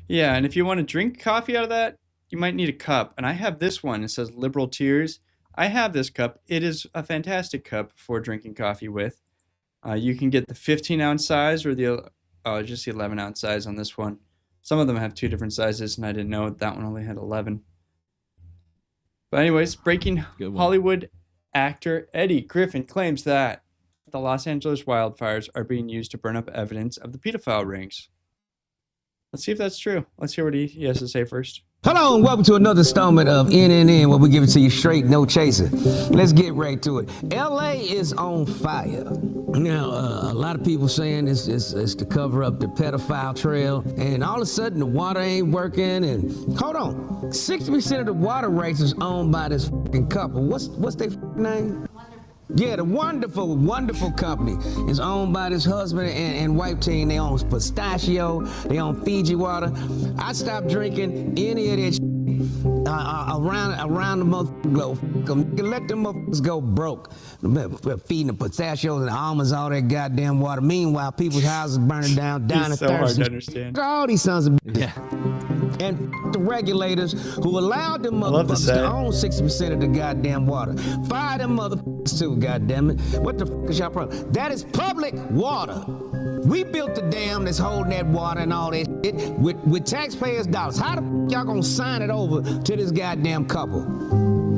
Yeah, and if you want to drink coffee out of that, you might need a cup. And I have this one. It says Liberal Tears. I have this cup. It is a fantastic cup for drinking coffee with. You can get the 15-ounce size or just the 11-ounce size on this one. Some of them have 2 different sizes, and I didn't know that one only had 11. But anyways, breaking Hollywood actor Eddie Griffin claims that the Los Angeles wildfires are being used to burn up evidence of the pedophile rings. Let's see if that's true. Let's hear what he has to say first. Hello and welcome to another installment of NNN, where we give it to you straight, no chaser. Let's get right to it. LA is on fire. Now, a lot of people saying it's to cover up the pedophile trail, and all of a sudden the water ain't working. And hold on, 60% of the water rights is owned by this fucking couple. What's their name? Yeah, the wonderful company is owned by this husband and wife team. They own pistachio, they own Fiji water. I stopped drinking any of that around the motherfucking globe. Let them motherfuckers go broke. Feeding the pistachios and almonds, all that goddamn water. Meanwhile, people's houses burning down in so hard thirst. to understand. All these sons of bitches. And the regulators who allowed them motherfuckers to own 60% of the goddamn water. Fire them motherfuckers too, goddammit. What the fuck is y'all problem? That is public water. We built the dam that's holding that water and all that shit with taxpayers' dollars. How the fuck y'all gonna sign it over to this goddamn couple?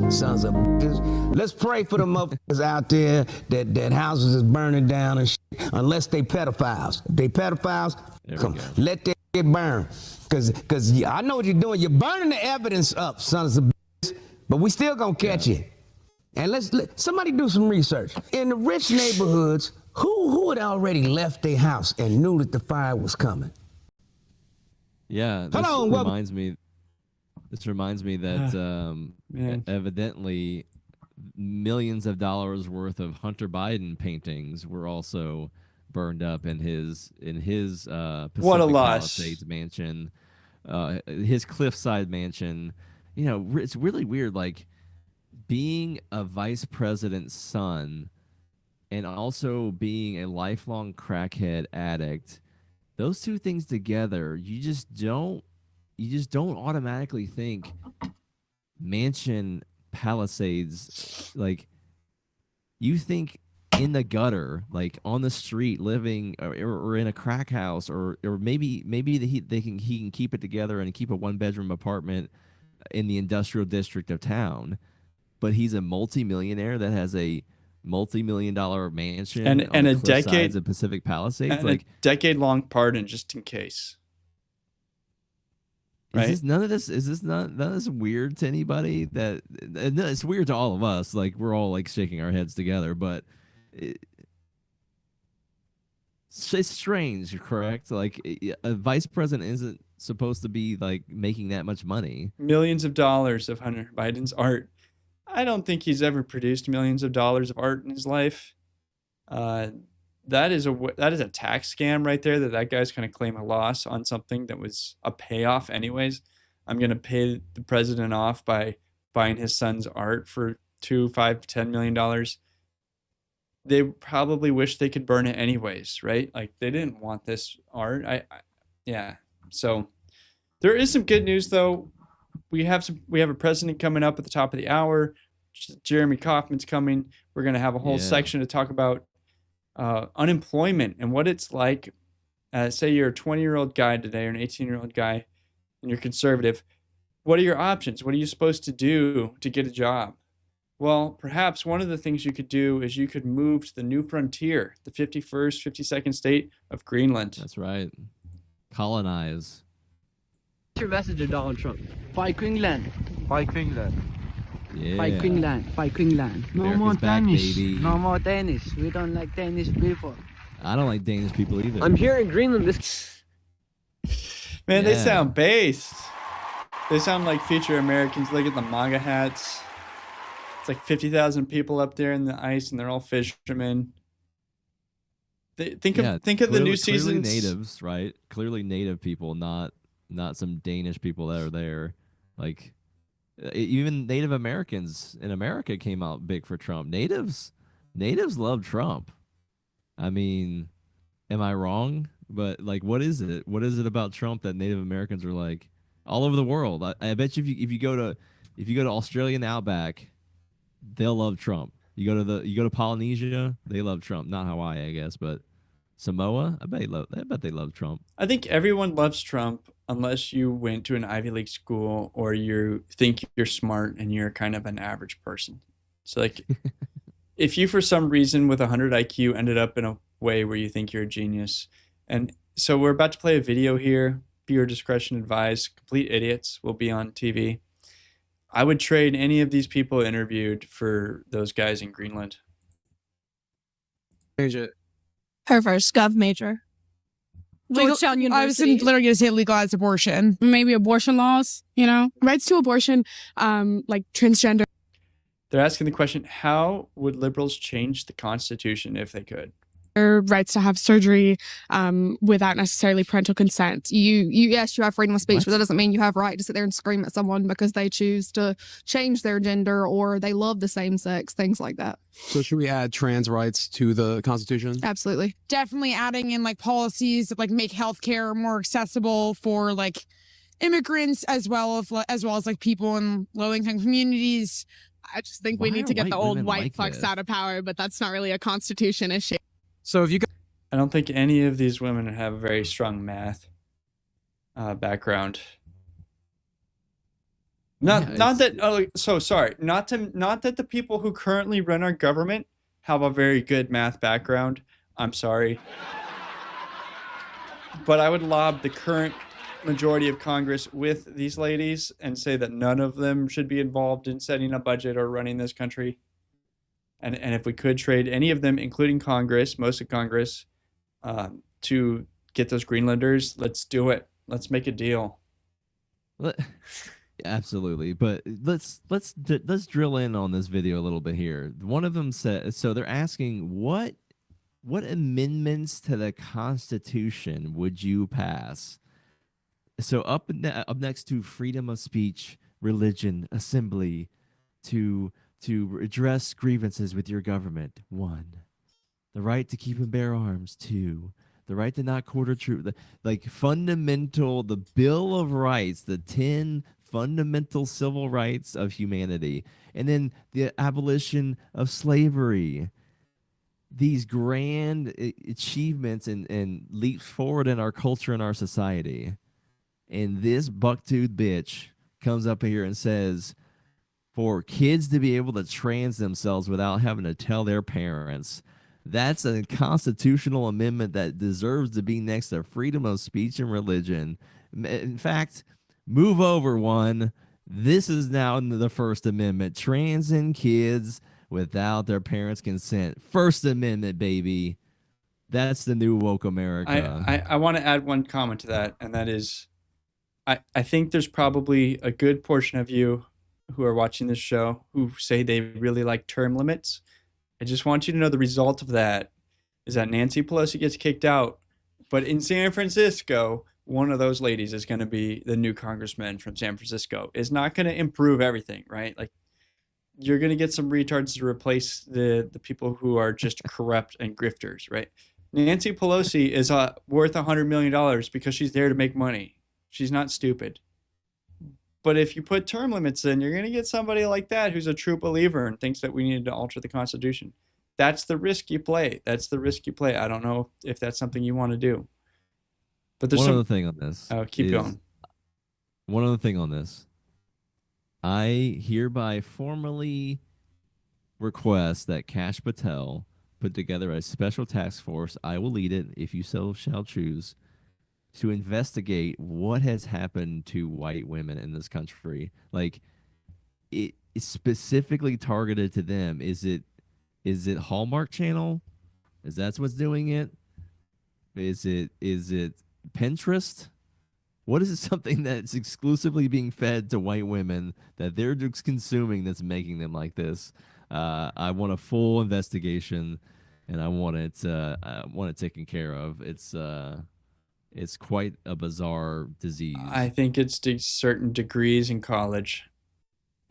Sons of bitches. Let's pray for the motherfuckers out there that houses is burning down and shit, unless they pedophiles. If they pedophiles, come let that shit burn. Cause I know what you're doing. You're burning the evidence up, sons of bitches, but we still gonna catch you. And let somebody do some research. In the rich neighborhoods, who had already left their house and knew that the fire was coming? Yeah, this reminds me that evidently millions of dollars worth of Hunter Biden paintings were also burned up in his Pacific What a loss. Palisades mansion, his cliffside mansion. You know, it's really weird, like being a vice president's son and also being a lifelong crackhead addict. Those two things together, you just don't automatically think mansion Palisades. Like, you think in the gutter, like on the street, living or in a crack house, or maybe he can keep it together and keep a 1-bedroom apartment in the industrial district of town, but he's a multimillionaire that has a multi-million-dollar mansion and a decade of Pacific Palisades, and like a decade-long pardon just in case. Right? Is none of this weird to anybody? That it's weird to all of us. Like, we're all like shaking our heads together, but it's strange, correct? Like, a vice president isn't supposed to be like making that much money. Millions of dollars of Hunter Biden's art. I don't think he's ever produced millions of dollars of art in his life. That is a tax scam right there. That guy's going to claim a loss on something that was a payoff anyways. I'm going to pay the president off by buying his son's art for $2, $5, $10 million. They probably wish they could burn it anyways, right? Like, they didn't want this art. Yeah. So there is some good news though. We have a president coming up at the top of the hour. Jeremy Kauffman's coming. We're going to have a whole section to talk about unemployment and what it's like. Say you're a 20-year-old guy today or an 18-year-old guy and you're conservative. What are your options? What are you supposed to do to get a job? Well, perhaps one of the things you could do is you could move to the new frontier, the 51st, 52nd state of Greenland. That's right. Colonize. What's your message to Donald Trump? Fight Greenland. Fight Greenland. Yeah. Fight Greenland. Fight Greenland. No America's more back, Danish. baby. No more Danish. We don't like Danish people. I don't like Danish people either. I'm here in Greenland. Man, they sound based. They sound like future Americans. Look at the MAGA hats. It's like 50,000 people up there in the ice, and they're all fishermen. Think of the new season's clearly natives, right? Clearly native people, not some Danish people that are there. Like, even Native Americans in America came out big for Trump. Natives love Trump. I mean, am I wrong? But like, what is it? What is it about Trump that Native Americans are like all over the world? I bet you if you go to Australian outback, they'll love Trump. You go to Polynesia, they love Trump. Not Hawaii, I guess, but Samoa, I bet they love Trump. I think everyone loves Trump unless you went to an Ivy League school or you think you're smart and you're kind of an average person. So like, if you for some reason with 100 IQ ended up in a way where you think you're a genius. And so we're about to play a video here. Viewer discretion advised. Complete idiots will be on TV. I would trade any of these people interviewed for those guys in Greenland. Her first gov major. Georgetown I was University. literally going to say legalized abortion. Maybe abortion laws, Rights to abortion, like transgender. They're asking the question, how would liberals change the Constitution if they could? rights to have surgery without necessarily parental consent. Yes, you have freedom of speech, but that doesn't mean you have right to sit there and scream at someone because they choose to change their gender or they love the same sex, things like that. So should we add trans rights to the Constitution? Absolutely. Definitely adding in like policies that like make healthcare more accessible for like immigrants as well as like people in low-income communities. I just think we need to get the old white fucks out of power, but that's not really a constitution issue. So if you I don't think any of these women have a very strong math background. Not that the people who currently run our government have a very good math background. I'm sorry. But I would lob the current majority of Congress with these ladies and say that none of them should be involved in setting a budget or running this country. And if we could trade any of them, including Congress, most of Congress, to get those Greenlanders, let's do it. Let's make a deal. Absolutely, but let's drill in on this video a little bit here. One of them said, so they're asking what amendments to the Constitution would you pass? So up next to freedom of speech, religion, assembly, to address grievances with your government. 1, the right to keep and bear arms. 2, the right to not quarter troops. Like fundamental, the Bill of Rights, the 10 fundamental civil rights of humanity, and then the abolition of slavery. These grand achievements and leaps forward in our culture and our society. And this buck-toothed bitch comes up here and says, for kids to be able to trans themselves without having to tell their parents, that's a constitutional amendment that deserves to be next to freedom of speech and religion. In fact, move over one. This is now in the First Amendment. Transing kids without their parents' consent. First Amendment, baby. That's the new woke America. I want to add one comment to that, and that is, I think there's probably a good portion of you who are watching this show who say they really like term limits. I just want you to know the result of that is that Nancy Pelosi gets kicked out, but in San Francisco, one of those ladies is going to be the new congressman from San Francisco. It's not going to improve everything, right? Like, you're going to get some retards to replace the people who are just corrupt and grifters, right? Nancy Pelosi is worth $100 million because she's there to make money. She's not stupid. But if you put term limits in, you're going to get somebody like that who's a true believer and thinks that we need to alter the Constitution. That's the risk you play. I don't know if that's something you want to do. But there's one other thing on this. Oh, keep going. One other thing on this. I hereby formally request that Kash Patel put together a special task force. I will lead it, if you so shall choose, to investigate what has happened to white women in this country. Like, it's specifically targeted to them. Is it Hallmark Channel? Is that what's doing it? Is it Pinterest? What is it, something that's exclusively being fed to white women that they're just consuming that's making them like this? I want a full investigation, and I want it taken care of. It's quite a bizarre disease. I think it's to certain degrees in college,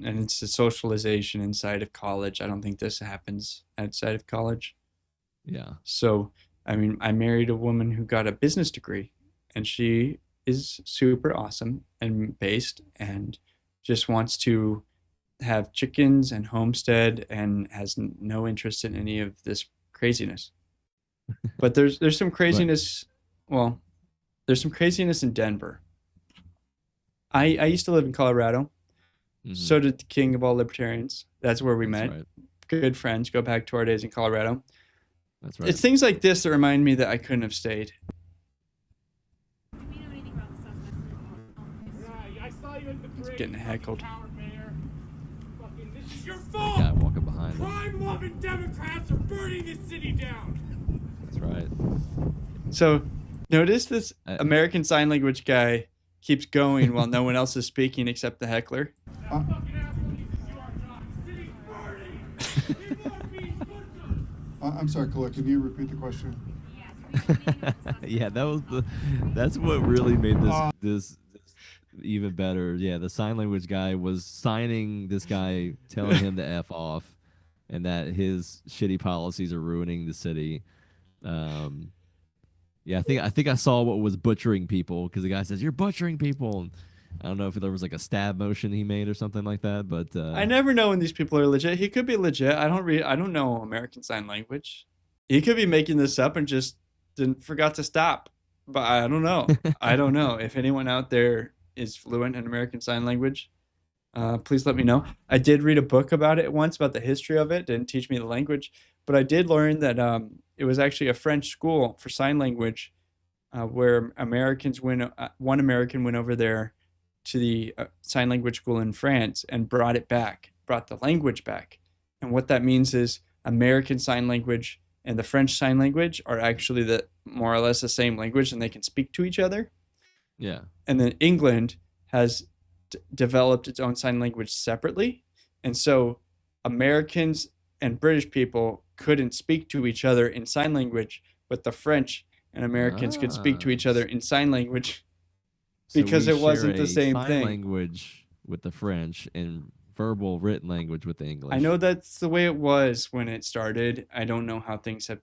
and it's a socialization inside of college. I don't think this happens outside of college. Yeah. So, I mean, I married a woman who got a business degree, and she is super awesome and based and just wants to have chickens and homestead and has no interest in any of this craziness. But there's some craziness. Well, there's some craziness in Denver. I used to live in Colorado. Mm-hmm. So did the king of all libertarians. That's where we met. Right. Good friends. Go back to our days in Colorado. That's right. It's things like this that remind me that I couldn't have stayed. It's getting heckled. This is your fault. Guy walking behind him. Crime-loving Democrats are burning this city down. That's right. So, notice this American Sign Language guy keeps going while no one else is speaking except the heckler. I'm sorry, Khalil, can you repeat the question? Yeah, that's what really made this even better. Yeah, the sign language guy was signing this guy, telling him to F off, and that his shitty policies are ruining the city. Yeah, I think I saw what was butchering people, because the guy says you're butchering people. And I don't know if there was like a stab motion he made or something like that, but I never know when these people are legit. He could be legit. I don't know American Sign Language. He could be making this up and just forgot to stop. But I don't know. I don't know. If anyone out there is fluent in American Sign Language, please let me know. I did read a book about it once, about the history of it. Didn't teach me the language, but I did learn that it was actually a French school for sign language, where one American went over there to the sign language school in France and brought the language back. And what that means is American Sign Language and the French Sign Language are actually more or less the same language, and they can speak to each other. Yeah. And then England has developed its own sign language separately. And so Americans and British people couldn't speak to each other in sign language, but the French and Americans could speak to each other in sign language, because it wasn't the same sign thing. Language with the French and verbal written language with the English. I know that's the way it was when it started. I don't know how things have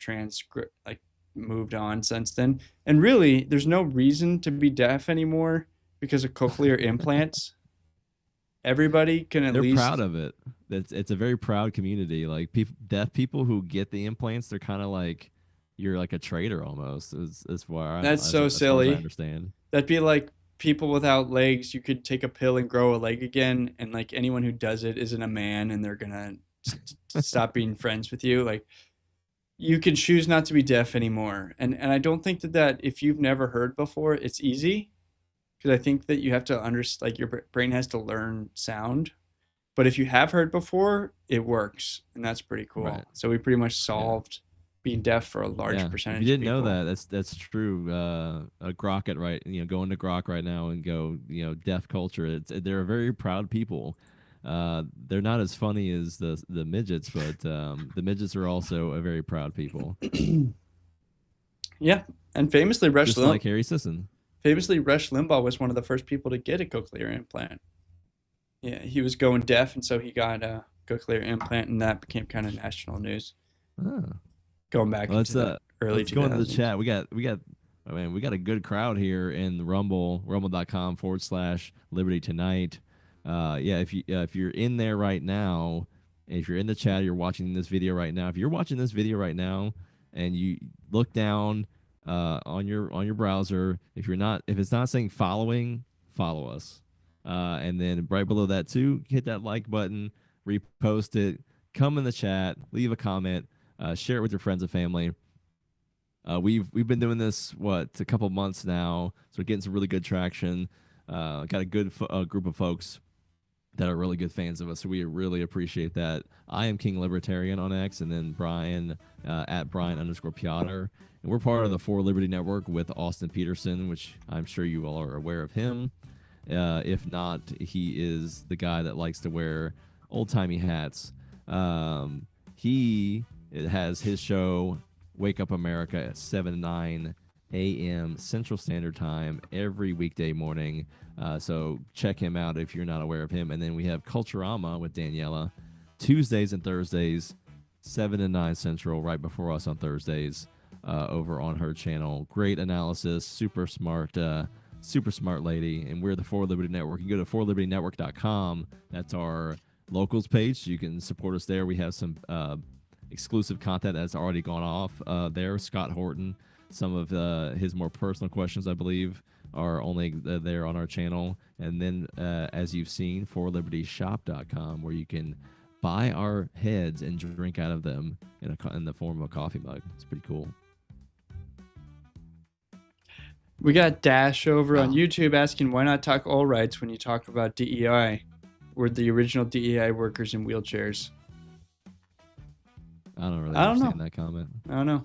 moved on since then. And really, there's no reason to be deaf anymore because of cochlear implants. Everybody can at least... They're proud of it. It's a very proud community. Like deaf people who get the implants, they're kind of like, you're like a traitor almost. As far that's so silly. I understand. That'd be like people without legs. You could take a pill and grow a leg again, and like anyone who does it isn't a man, and they're gonna stop being friends with you. Like, you can choose not to be deaf anymore, and I don't think that if you've never heard before, it's easy, because I think that you have to understand, like, your brain has to learn sound. But if you have heard before, it works, and that's pretty cool. Right. So we pretty much solved being deaf for a large percentage. If you didn't of people. know that's true. Grok it right. Go into Grok right now and go. Deaf culture. They're a very proud people. They're not as funny as the midgets, but the midgets are also a very proud people. Yeah, and famously, Just like Harry Sisson. Famously, Rush Limbaugh was one of the first people to get a cochlear implant. Yeah, he was going deaf, and so he got a cochlear implant, and that became kind of national news. Oh. Going back into the early 2000s. Let's go into the chat. We got a good crowd here in the Rumble, rumble.com/Liberty Tonight. If you're in there right now, if you're in the chat, you're watching this video right now. If you're watching this video right now and you look down on your browser, if it's not saying following, follow us. And then right below that too, hit that like button, repost it, come in the chat, leave a comment. Share it with your friends and family. We've been doing this a couple months now, so we're getting some really good traction. Got a good group of folks that are really good fans of us, so we really appreciate that. I am King Libertarian on X, and then Brian at Brian_Piotr, and we're part of the For Liberty Network with Austin Peterson, which I'm sure you all are aware of him. If not, he is the guy that likes to wear old-timey hats. It has his show, Wake Up America, at 7 to 9 a.m. Central Standard Time every weekday morning. So check him out if you're not aware of him. And then we have Culturama with Daniela, Tuesdays and Thursdays, 7 to 9 Central, right before us on Thursdays, over on her channel. Great analysis, super smart lady. And we're the For Liberty Network. You can go to forlibertynetwork.com. That's our locals page. You can support us there. We have some exclusive content that's already gone off there. Scott Horton, some of his more personal questions, I believe, are only there on our channel. And then, as you've seen, forlibertyshop.com, where you can buy our heads and drink out of them in the form of a coffee mug. It's pretty cool. We got Dash over on YouTube asking, why not talk all rights when you talk about DEI? We're the original DEI workers in wheelchairs. I don't really understand that comment. I don't know.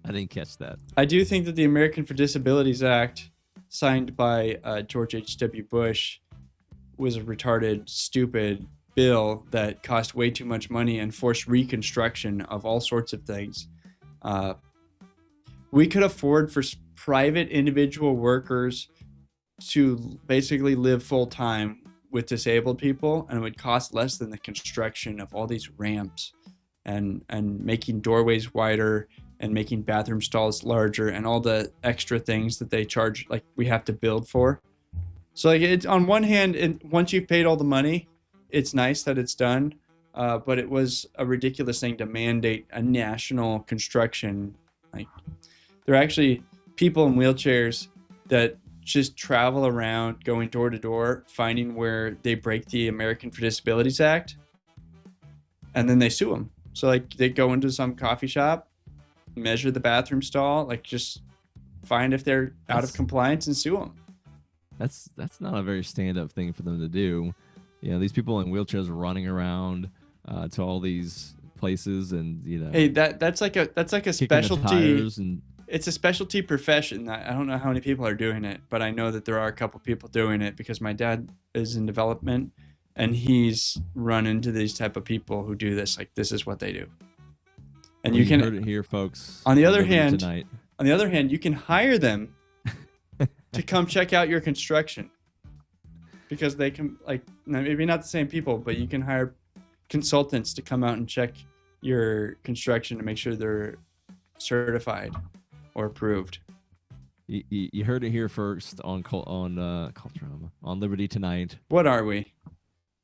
I didn't catch that. I do think that the American for Disabilities Act, signed by George H.W. Bush, was a retarded, stupid bill that cost way too much money and forced reconstruction of all sorts of things. We could afford for private individual workers to basically live full time with disabled people, and it would cost less than the construction of all these ramps and making doorways wider and making bathroom stalls larger and all the extra things that they charge, like we have to build for. So like, it's on one hand, once you've paid all the money, it's nice that it's done, but it was a ridiculous thing to mandate a national construction. Like, there are actually people in wheelchairs that just travel around going door to door, finding where they break the American for Disabilities Act, and then they sue them. So like, they go into some coffee shop, measure the bathroom stall, like just find if they're out of compliance and sue them. That's not a very stand-up thing for them to do. You know, these people in wheelchairs running around to all these places, and you know, hey, that's like a kicking the specialty. tires and It's a specialty profession. I don't know how many people are doing it, but I know that there are a couple people doing it because my dad is in development, and he's run into these type of people who do this. Like, this is what they do. And you can heard it here, folks. On the other Liberty hand, Tonight. you can hire them to come check out your construction, because they can, like, maybe not the same people, but you can hire consultants to come out and check your construction to make sure they're certified or approved. You heard it here first on Liberty Tonight. What are we?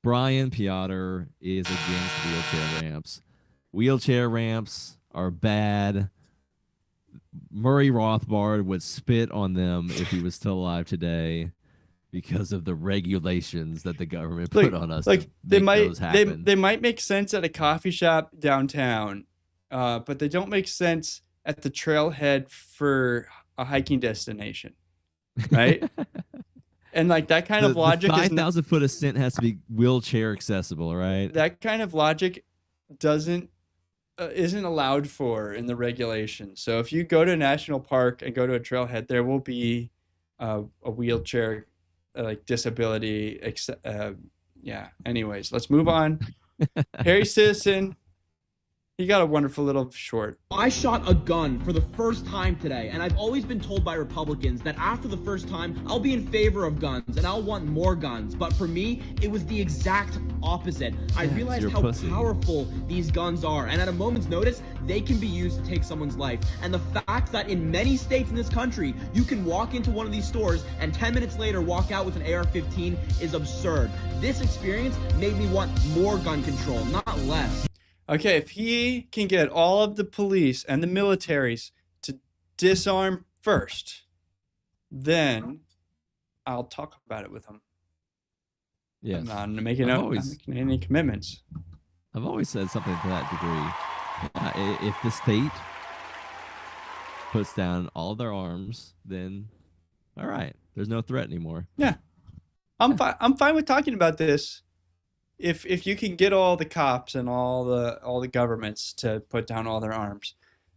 Brian Piotr is against wheelchair ramps. Wheelchair ramps are bad. Murray Rothbard would spit on them if he was still alive today, because of the regulations that the government put on us. Like, to they make those happen. they might make sense at a coffee shop downtown, but they don't make sense at the trailhead for a hiking destination, right? And like, that kind of logic, the 5,000 foot ascent has to be wheelchair accessible, right? That kind of logic isn't allowed for in the regulations. So if you go to a national park and go to a trailhead, there will be a wheelchair like disability. Yeah. Anyways, let's move on. Harry Citizen, he got a wonderful little short. I shot a gun for the first time today, and I've always been told by Republicans that after the first time, I'll be in favor of guns and I'll want more guns. But for me, it was the exact opposite. I realized how powerful these guns are, and at a moment's notice, they can be used to take someone's life. And the fact that in many states in this country, you can walk into one of these stores and 10 minutes later walk out with an AR-15 is absurd. This experience made me want more gun control, not less. Okay, if he can get all of the police and the militaries to disarm first, then I'll talk about it with him. Yeah, I'm not making any commitments. I've always said something to that degree. If the state puts down all their arms, then all right, there's no threat anymore. Yeah, I'm fine with talking about this. If you can get all the cops and all the governments to put down all their arms,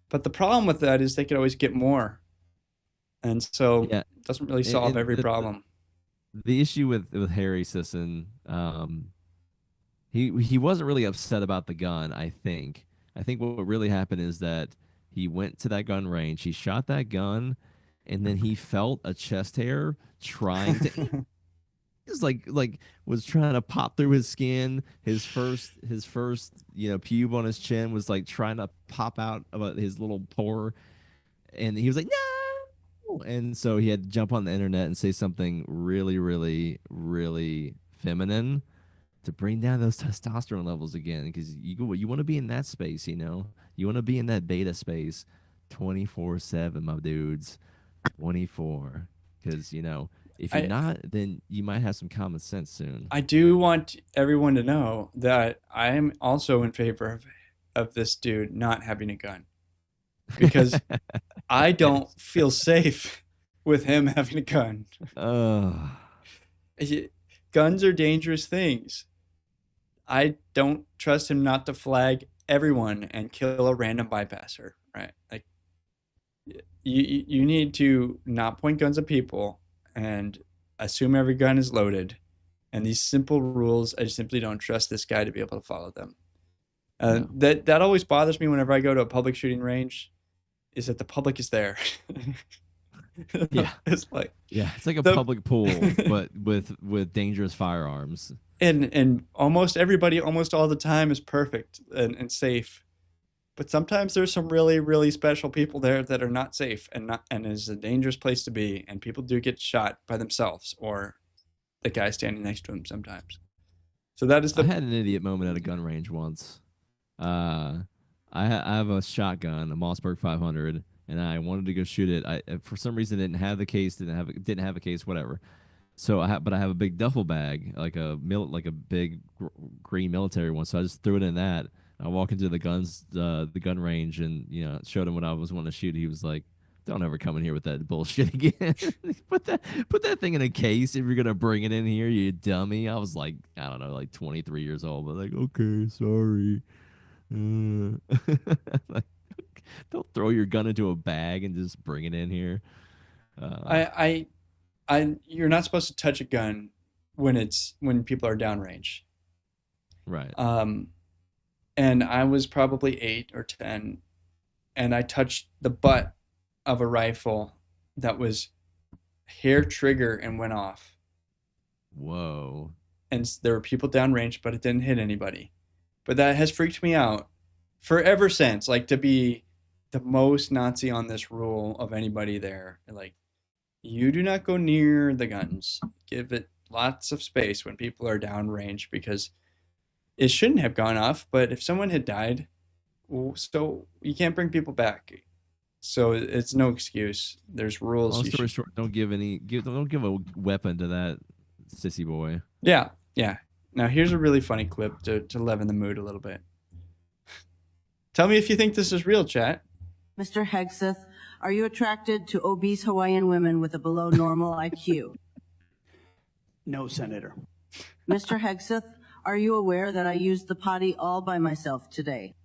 but the problem with that is they could always get more, and so it doesn't really solve every problem. The issue with Harry Sisson, he wasn't really upset about the gun. I think what really happened is that he went to that gun range, he shot that gun, and then he felt a chest hair trying to. Was trying to pop through his skin. His first pube on his chin was like trying to pop out about his little pore, and he was like, no. And so he had to jump on the internet and say something really, really, really feminine to bring down those testosterone levels again, because you want to be in that space, you want to be in that beta space 24/7, my dudes, 24, because if you're not, then you might have some common sense soon. I do want everyone to know that I am also in favor of this dude not having a gun, because I don't feel safe with him having a gun. Guns are dangerous things. I don't trust him not to flag everyone and kill a random bypasser, right? Like, you need to not point guns at people and assume every gun is loaded, And these simple rules, I simply don't trust this guy to be able to follow them. That always bothers me whenever I go to a public shooting range, is that the public is there. Yeah, it's like a public pool, but with dangerous firearms. And almost everybody, almost all the time, is perfect and safe. But sometimes there's some really, really special people there that are not safe and is a dangerous place to be. And people do get shot by themselves or the guy standing next to him sometimes. So that is I had an idiot moment at a gun range once. I have a shotgun, a Mossberg 500, and I wanted to go shoot it. I for some reason didn't have the case, didn't have a case, whatever. So I have a big duffel bag, like a big green military one. So I just threw it in that. I walk into the gun range, and showed him what I was wanting to shoot. He was like, "Don't ever come in here with that bullshit again. put that thing in a case if you're gonna bring it in here, you dummy." I was like, I don't know, like 23 years old, but like, okay, sorry. Like, don't throw your gun into a bag and just bring it in here. You're not supposed to touch a gun when people are downrange. Right. And I was probably 8 or 10, and I touched the butt of a rifle that was hair trigger and went off. Whoa. And there were people downrange, but it didn't hit anybody. But that has freaked me out forever since, like, to be the most Nazi on this rule of anybody there. Like, you do not go near the guns. Give it lots of space when people are downrange, because it shouldn't have gone off. But if someone had died, so you can't bring people back. So it's no excuse. There's rules. Long story short, don't give a weapon to that sissy boy. Yeah. Now here's a really funny clip to leaven the mood a little bit. Tell me if you think this is real, chat. Mr. Hegseth, are you attracted to obese Hawaiian women with a below normal IQ? No, Senator. Mr. Hegseth, are you aware that I used the potty all by myself today?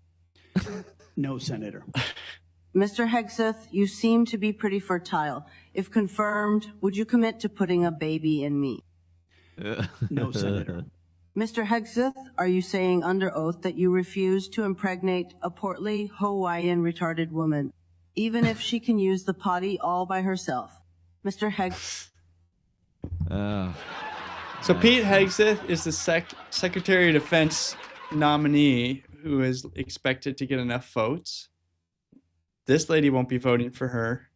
No, Senator. Mr. Hegseth, you seem to be pretty fertile. If confirmed, would you commit to putting a baby in me? No, Senator. Mr. Hegseth, are you saying under oath that you refuse to impregnate a portly Hawaiian retarded woman, even if she can use the potty all by herself? Mr. Hegseth. So Pete Hegseth is the Secretary of Defense nominee who is expected to get enough votes. This lady won't be voting for her,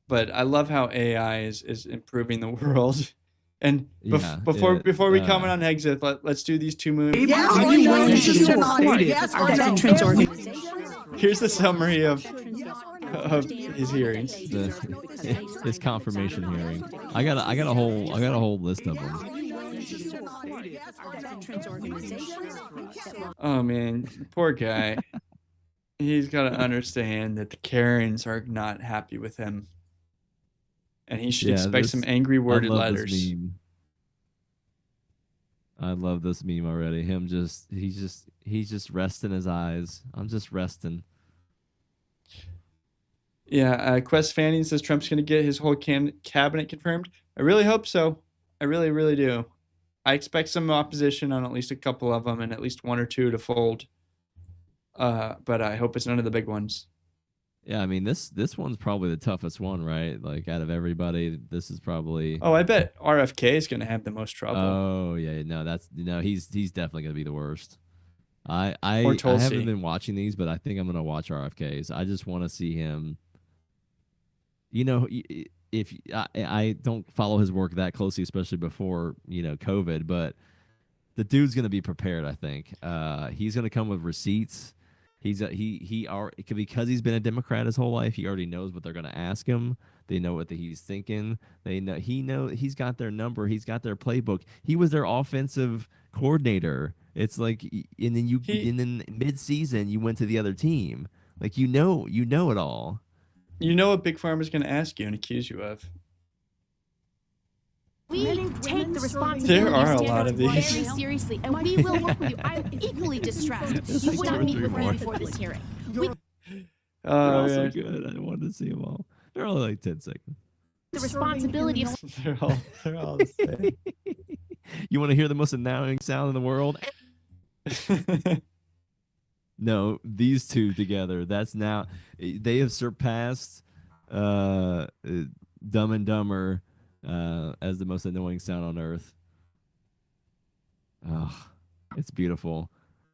but I love how AI is improving the world. And before we comment on Hegseth, let's do these two movies. Here's the summary of his hearings. His confirmation hearing. I got a whole list of them. Oh man, poor guy. He's got to understand that the Karens are not happy with him. And he should expect some angry worded letters. I love this meme already. He's just resting his eyes. I'm just resting. Yeah, Quest Fanning says Trump's going to get his whole cabinet confirmed. I really hope so. I really, really do. I expect some opposition on at least a couple of them and at least one or two to fold. But I hope it's none of the big ones. Yeah, I mean this one's probably the toughest one, right? Like out of everybody, this is probably. Oh, I bet RFK is going to have the most trouble. Oh yeah, he's definitely going to be the worst. I haven't been watching these, but I think I'm going to watch RFK's. I just want to see him. You know, if I don't follow his work that closely, especially before COVID, but the dude's going to be prepared. I think he's going to come with receipts. Because he's been a Democrat his whole life, he already knows what they're going to ask him. They know what he's thinking. He's got their number. He's got their playbook. He was their offensive coordinator. It's like, and then mid-season you went to the other team. Like you know it all. You know what Big Pharma's going to ask you and accuse you of. We take the responsibility there are a lot of these. very seriously, and we will work with you. I'm equally distressed. You would not meet with me before this hearing. They're all so good. I wanted to see them all. They're all like 10 seconds. The responsibility of they're all the same. You want to hear the most annoying sound in the world? No, these two together. That's now they have surpassed Dumb and Dumber as the most annoying sound on earth. Oh, it's beautiful.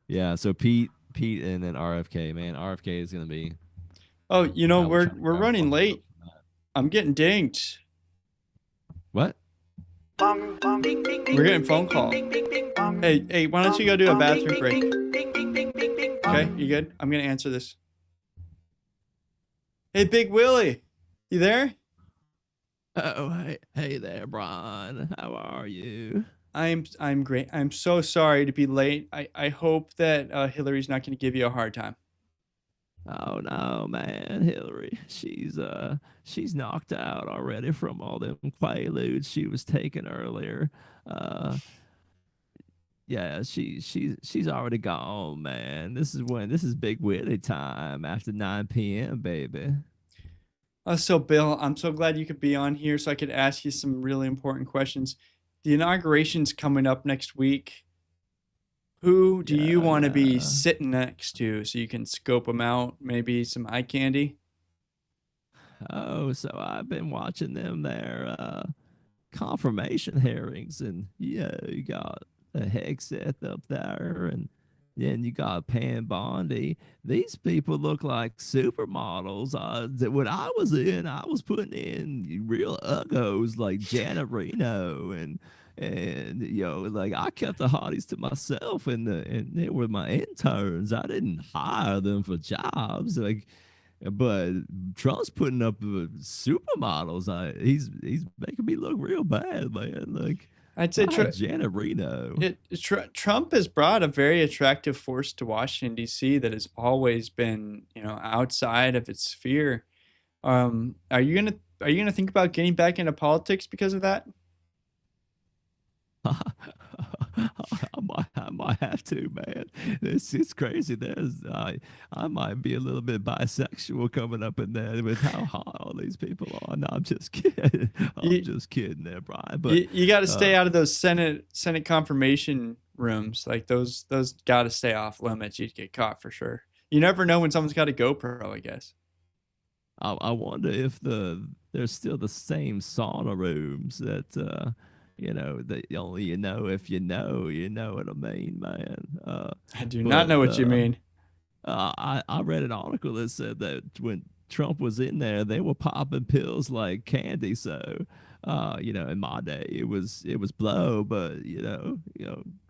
Yeah. So Pete, and then RFK. Man, RFK is gonna be. Oh, we're running late. I'm getting dinged. What? We're getting phone call. Hey, why don't you go do a bathroom break? Okay, you good? I'm gonna answer this. Hey, Big Willie, you there? Oh, hey there, Brian. How are you? I'm great. I'm so sorry to be late. I hope that Hillary's not gonna give you a hard time. Oh no, man, Hillary. She's knocked out already from all them quaaludes she was taking earlier. Yeah, she's already gone, man. This is Big Willie time after 9 p.m., baby. So Bill, I'm so glad you could be on here so I could ask you some really important questions. The inauguration's coming up next week. Who do you want to be sitting next to so you can scope them out? Maybe some eye candy? Oh, so I've been watching them their confirmation hearings, and you got the Hegseth up there, and then you got Pam Bondi. These people look like supermodels. When I was putting in real uggos like Janet Reno and like I kept the hotties to myself, and they were my interns. I didn't hire them for jobs, but Trump's putting up supermodels. He's making me look real bad, man. Like I'd say Janet Reno. Trump has brought a very attractive force to Washington D.C. that has always been, outside of its sphere. Are you gonna think about getting back into politics because of that? I might have to, man. It's crazy. I might be a little bit bisexual coming up in there with how hot all these people are. No, I'm just kidding. Just kidding there, Brian. But you got to stay out of those Senate confirmation rooms. Like those got to stay off limits. You'd get caught for sure. You never know when someone's got a GoPro, I guess. I wonder if there's still the same sauna rooms that that only if you know what I mean, man. I do not know what you mean. I read an article that said that when Trump was in there, they were popping pills like candy. So, in my day, it was blow, but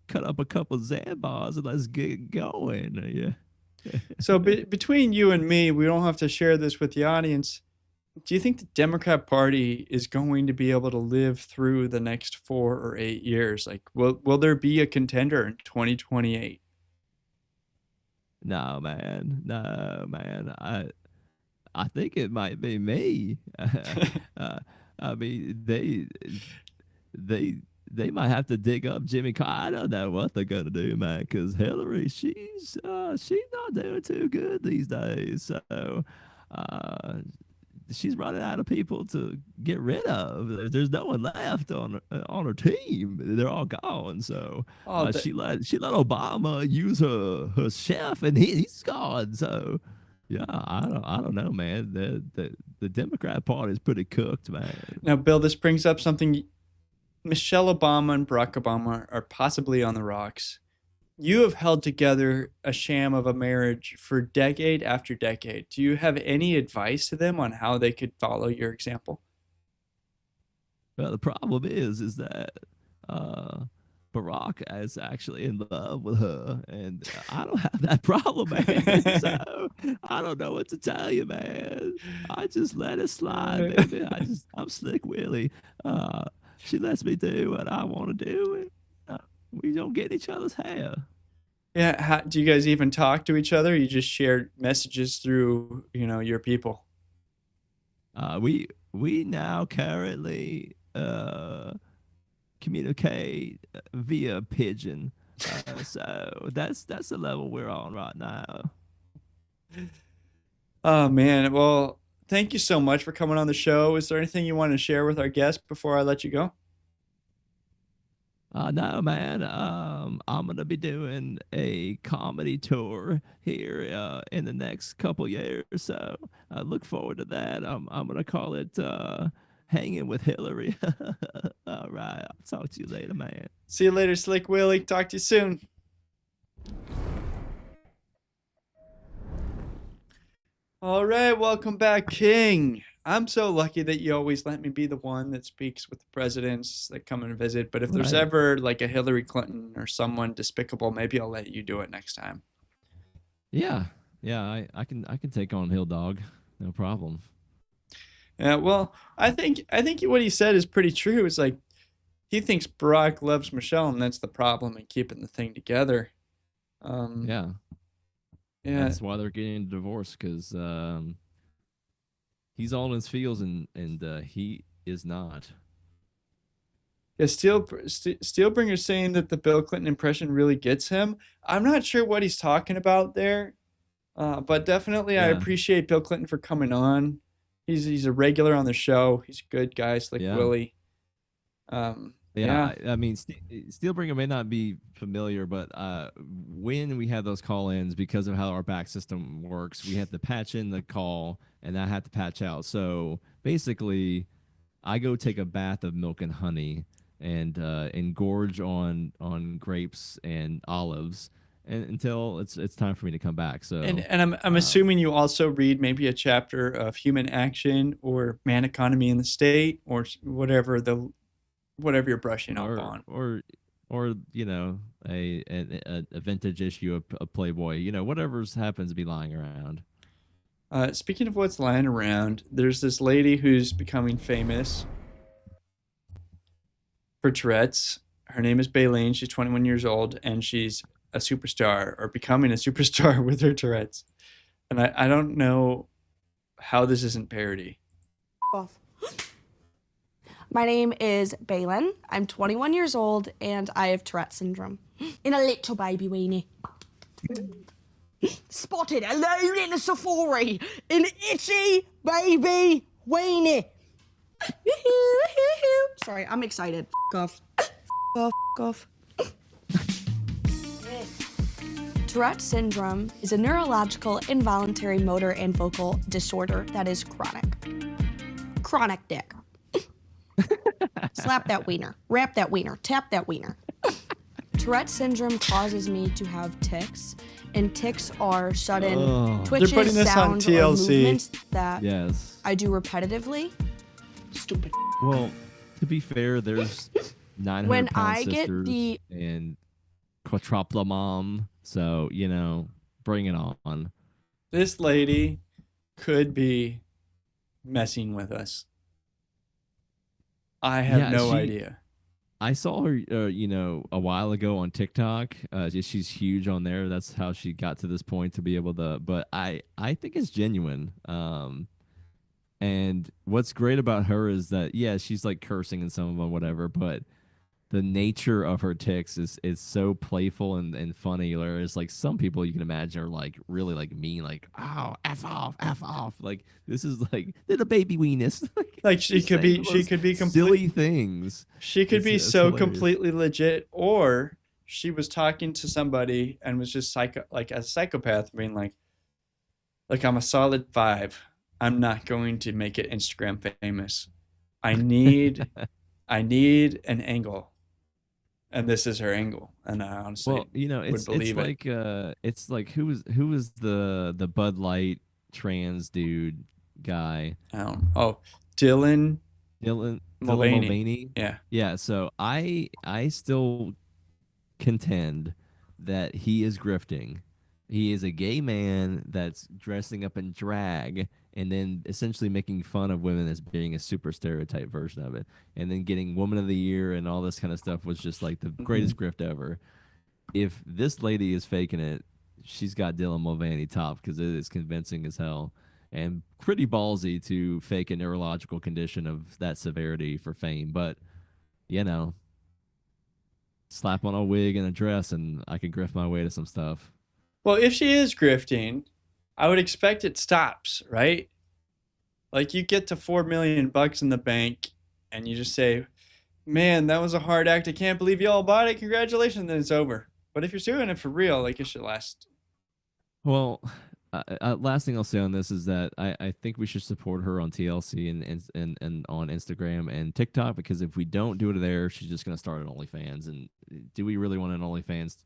cut up a couple Xan bars and let's get going. Yeah. So between you and me, we don't have to share this with the audience. Do you think the Democrat Party is going to be able to live through the next 4 or 8 years? Like, will there be a contender in 2028? No, man. I think it might be me. I mean, they might have to dig up Jimmy Carter. I don't know what they're gonna do, man. Because Hillary, she's not doing too good these days. So. She's running out of people to get rid of. There's no one left on her team. They're all gone. So she let Obama use her chef, and he's gone. So yeah, I don't know, man. The Democrat Party is pretty cooked, man. Now, Bill, this brings up something. Michelle Obama and Barack Obama are possibly on the rocks. You have held together a sham of a marriage for decade after decade. Do you have any advice to them on how they could follow your example? Well, the problem is that Barack is actually in love with her, and I don't have that problem, man. So I don't know what to tell you, man. I just let it slide, baby. I'm Slick Willie. She lets me do what I want to do. We don't get each other's hair. Yeah, do you guys even talk to each other? You just share messages through, your people. We now currently communicate via pigeon. So that's the level we're on right now. Oh man, well, thank you so much for coming on the show. Is there anything you want to share with our guests before I let you go? No, man. I'm gonna be doing a comedy tour here in the next couple years, so I look forward to that. I'm gonna call it "Hanging with Hillary." All right, I'll talk to you later, man. See you later, Slick Willie. Talk to you soon. All right, welcome back, King. I'm so lucky that you always let me be the one that speaks with the presidents that come and visit. But if there's Right. ever like a Hillary Clinton or someone despicable, maybe I'll let you do it next time. Yeah, I can take on Hill Dog, no problem. Yeah, well, I think what he said is pretty true. It's like he thinks Barack loves Michelle, and that's the problem in keeping the thing together. Yeah. Yeah. That's why they're getting a divorce, because he's all in his feels and he is not. Yeah, Steelbringer's saying that the Bill Clinton impression really gets him. I'm not sure what he's talking about there, but definitely I Yeah. appreciate Bill Clinton for coming on. He's a regular on the show. He's a good guy, like Yeah. Willie. Yeah, I mean, Steelbringer may not be familiar, but when we have those call-ins, because of how our back system works, we have to patch in the call, and I have to patch out. So basically, I go take a bath of milk and honey, and gorge on grapes and olives, and until it's time for me to come back. So And I'm assuming you also read maybe a chapter of Human Action or Man Economy in the State or whatever you're brushing up on. or you know, a vintage issue of Playboy, you know, whatever's happens to be lying around. Speaking of what's lying around, there's this lady who's becoming famous for Tourette's. Her name is Baleen. She's 21 years old, and she's a superstar, or becoming a superstar with her Tourette's. And I don't know how this isn't parody. Off. My name is Baylin. I'm 21 years old and I have Tourette syndrome. In a little baby weenie. Spotted alone in a safari. An itchy baby weenie. Sorry, I'm excited. F off. Tourette syndrome is a neurological, involuntary motor and vocal disorder that is chronic. Chronic dick. Slap that wiener, wrap that wiener, tap that wiener. Tourette syndrome causes me to have tics, and tics are sudden twitches, They're putting this on sounds, or TLC. movements that Yes. I do repetitively. Stupid. Well, to be fair, there's 900 When pound I get sisters the- and quadruple mom, so you know, bring it on. This lady could be messing with us. I have no idea. I saw her, you know, a while ago on TikTok. She's huge on there. That's how she got to this point to be able to. But I think it's genuine. And what's great about her is that she's like cursing in some of them, whatever. But the nature of her tics is so playful and funny. Whereas like some people you can imagine are like really like mean, like f off. Like this is like little baby weenus. Like she could be silly things. She could be It's so hilarious. completely legit, or she was talking to somebody and was just like a psychopath, being like, I'm a solid 5. I'm not going to make it Instagram famous. I need an angle. And this is her angle, and I honestly, Well, you know, would it's believe it. like it's like who was the Bud Light trans dude guy? Dylan Mulvaney. Mulvaney. Yeah. Yeah. So I still contend that he is grifting. He is a gay man that's dressing up in drag and then essentially making fun of women as being a super stereotype version of it. And then getting Woman of the Year and all this kind of stuff was just like the greatest grift ever. If this lady is faking it, she's got Dylan Mulvaney top because it is convincing as hell and pretty ballsy to fake a neurological condition of that severity for fame. But, you know, slap on a wig and a dress and I could grift my way to some stuff. Well, if she is grifting, I would expect it stops, right? Like you get to $4 million in the bank, and you just say, Man, that was a hard act. I can't believe you all bought it. Congratulations, then it's over. But if you're doing it for real, like, it should last. Well, last thing I'll say on this is that I think we should support her on TLC and on Instagram and TikTok, because if we don't do it there, she's just going to start an OnlyFans. And do we really want an OnlyFans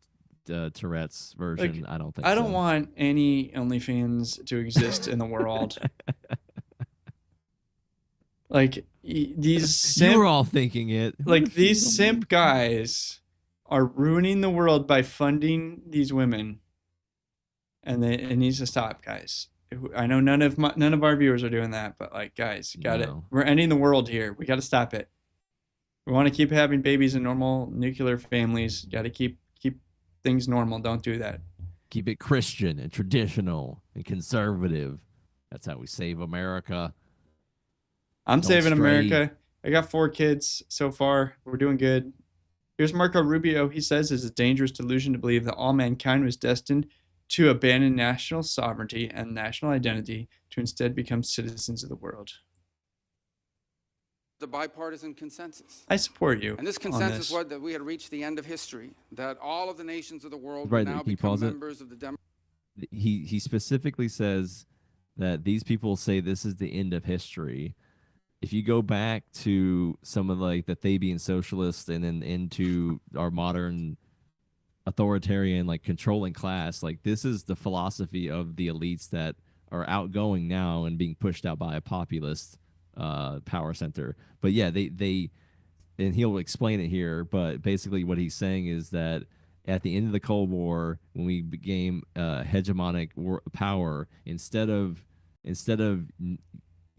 Tourette's version? Like, I don't think I don't so. want any OnlyFans to exist in the world. Like, these simp, You were all thinking it. like, these simp guys are ruining the world by funding these women. And it needs to stop, guys. I know none of our viewers are doing that, but, like, guys, got it. No. We're ending the world here. We got to stop it. We want to keep having babies in normal nuclear families. Got to keep things normal. Don't do that. Keep it Christian and traditional and conservative. That's how we save America. I'm Don't saving stray. America. I got 4 kids so far. We're doing good. Here's Marco Rubio. He says it's a dangerous delusion to believe that all mankind was destined to abandon national sovereignty and national identity to instead become citizens of the world. The bipartisan consensus. I support you. And this on consensus this. was that we had reached the end of history, that all of the nations of the world Right, would now can you become pause it? members of the Democratic. He specifically says that these people say this is the end of history. If you go back to some of like the Fabian socialists and then into our modern authoritarian, like controlling class, like this is the philosophy of the elites that are outgoing now and being pushed out by a populist power center. But yeah, they and he'll explain it here, but basically what he's saying is that at the end of the Cold War, when we became hegemonic power, instead of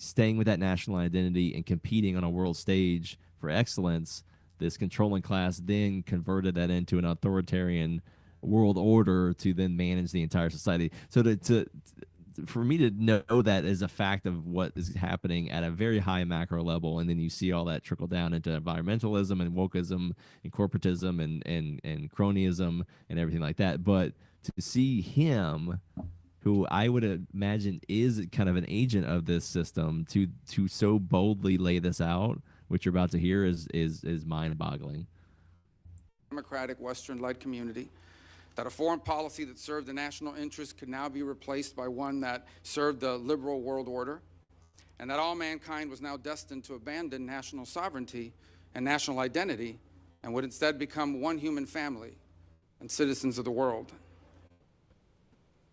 staying with that national identity and competing on a world stage for excellence, this controlling class then converted that into an authoritarian world order to then manage the entire society. So for me to know that as a fact of what is happening at a very high macro level, and then you see all that trickle down into environmentalism and wokeism and corporatism and cronyism and everything like that. But to see him, who I would imagine is kind of an agent of this system, to so boldly lay this out, which you're about to hear, is mind-boggling. Democratic Western-led community, that a foreign policy that served the national interest could now be replaced by one that served the liberal world order, and that all mankind was now destined to abandon national sovereignty and national identity and would instead become one human family and citizens of the world.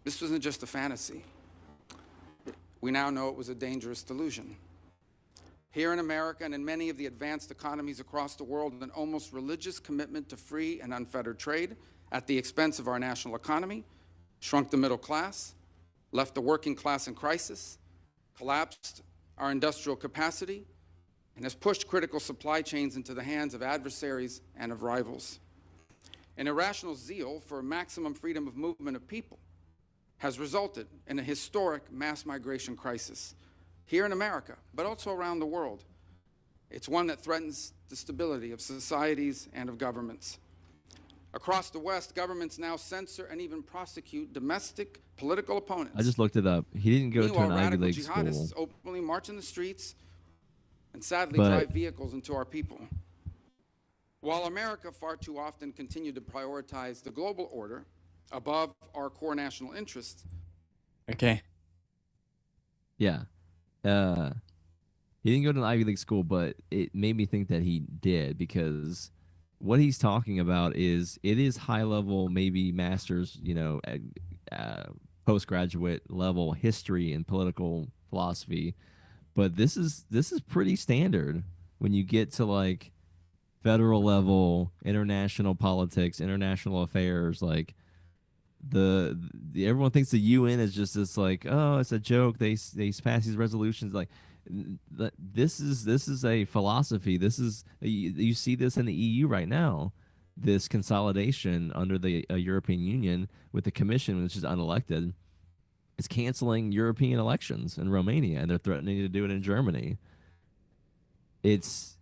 This wasn't just a fantasy. We now know it was a dangerous delusion. Here in America and in many of the advanced economies across the world, an almost religious commitment to free and unfettered trade at the expense of our national economy shrunk the middle class, left the working class in crisis, collapsed our industrial capacity, and has pushed critical supply chains into the hands of adversaries and of rivals. An irrational zeal for maximum freedom of movement of people has resulted in a historic mass migration crisis here in America, but also around the world. It's one that threatens the stability of societies and of governments. Across the West, governments now censor and even prosecute domestic political opponents. I just looked it up. He didn't go to an Ivy League jihadists school. openly march in the streets and sadly But- drive vehicles into our people. While America far too often continued to prioritize the global order above our core national interests. Okay. Yeah. He didn't go to an Ivy League school, but it made me think that he did, because what he's talking about is it is high level, maybe master's, postgraduate level history and political philosophy, but this is pretty standard when you get to like federal level, international politics, international affairs. Like the everyone thinks the UN is just this like, oh, it's a joke. They pass these resolutions. Like this is a philosophy. This is you see this in the EU right now. This consolidation under the European Union with the Commission, which is unelected, is canceling European elections in Romania, and they're threatening to do it in Germany. It's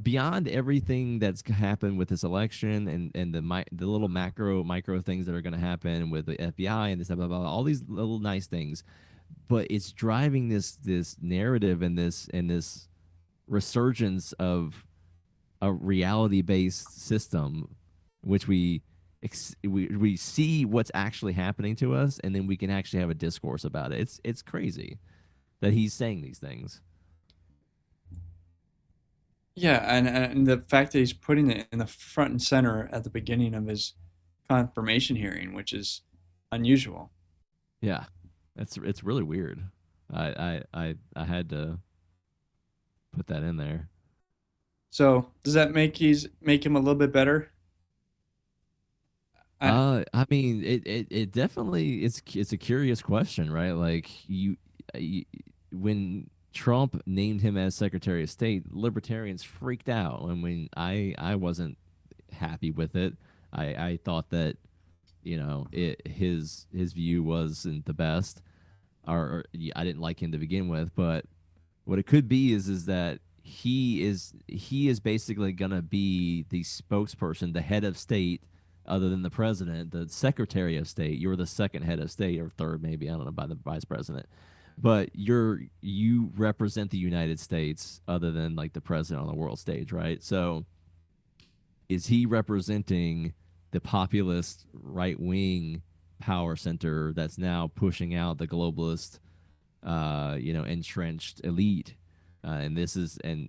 beyond everything that's happened with this election and the little micro things that are going to happen with the FBI and this blah, blah, blah, all these little nice things, but it's driving this narrative and this resurgence of a reality-based system, which we see what's actually happening to us, and then we can actually have a discourse about it. It's crazy that he's saying these things. Yeah, and the fact that he's putting it in the front and center at the beginning of his confirmation hearing, which is unusual. Yeah, it's really weird. I had to put that in there. So does that make him a little bit better? I mean, it definitely it's a curious question, right? Like you when Trump named him as Secretary of State, libertarians freaked out. I mean, I wasn't happy with it. I thought that, you know, his view wasn't the best, or I didn't like him to begin with. But what it could be is that he is basically gonna be the spokesperson, the head of state, other than the president, the Secretary of State. You're the second head of state, or third, maybe, I don't know, by the vice president. But you represent the United States other than like the president on the world stage, right? So is he representing the populist right-wing power center that's now pushing out the globalist, entrenched elite? And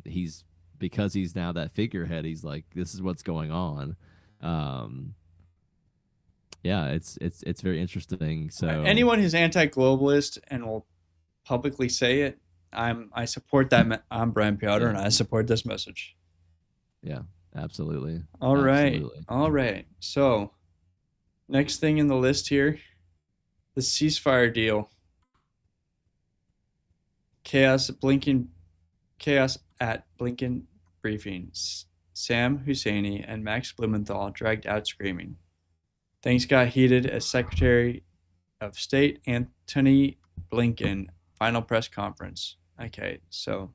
he's, because he's now that figurehead, he's like, this is what's going on. Yeah, it's very interesting. So anyone who's anti-globalist and will publicly say it, I support that. I'm Brian Piotr, and I support this message. Yeah, absolutely. All right. So, next thing in the list here, the ceasefire deal. Chaos at Blinken briefings. Sam Husseini and Max Blumenthal dragged out screaming. Things got heated as Secretary of State Antony Blinken final press conference. Okay, so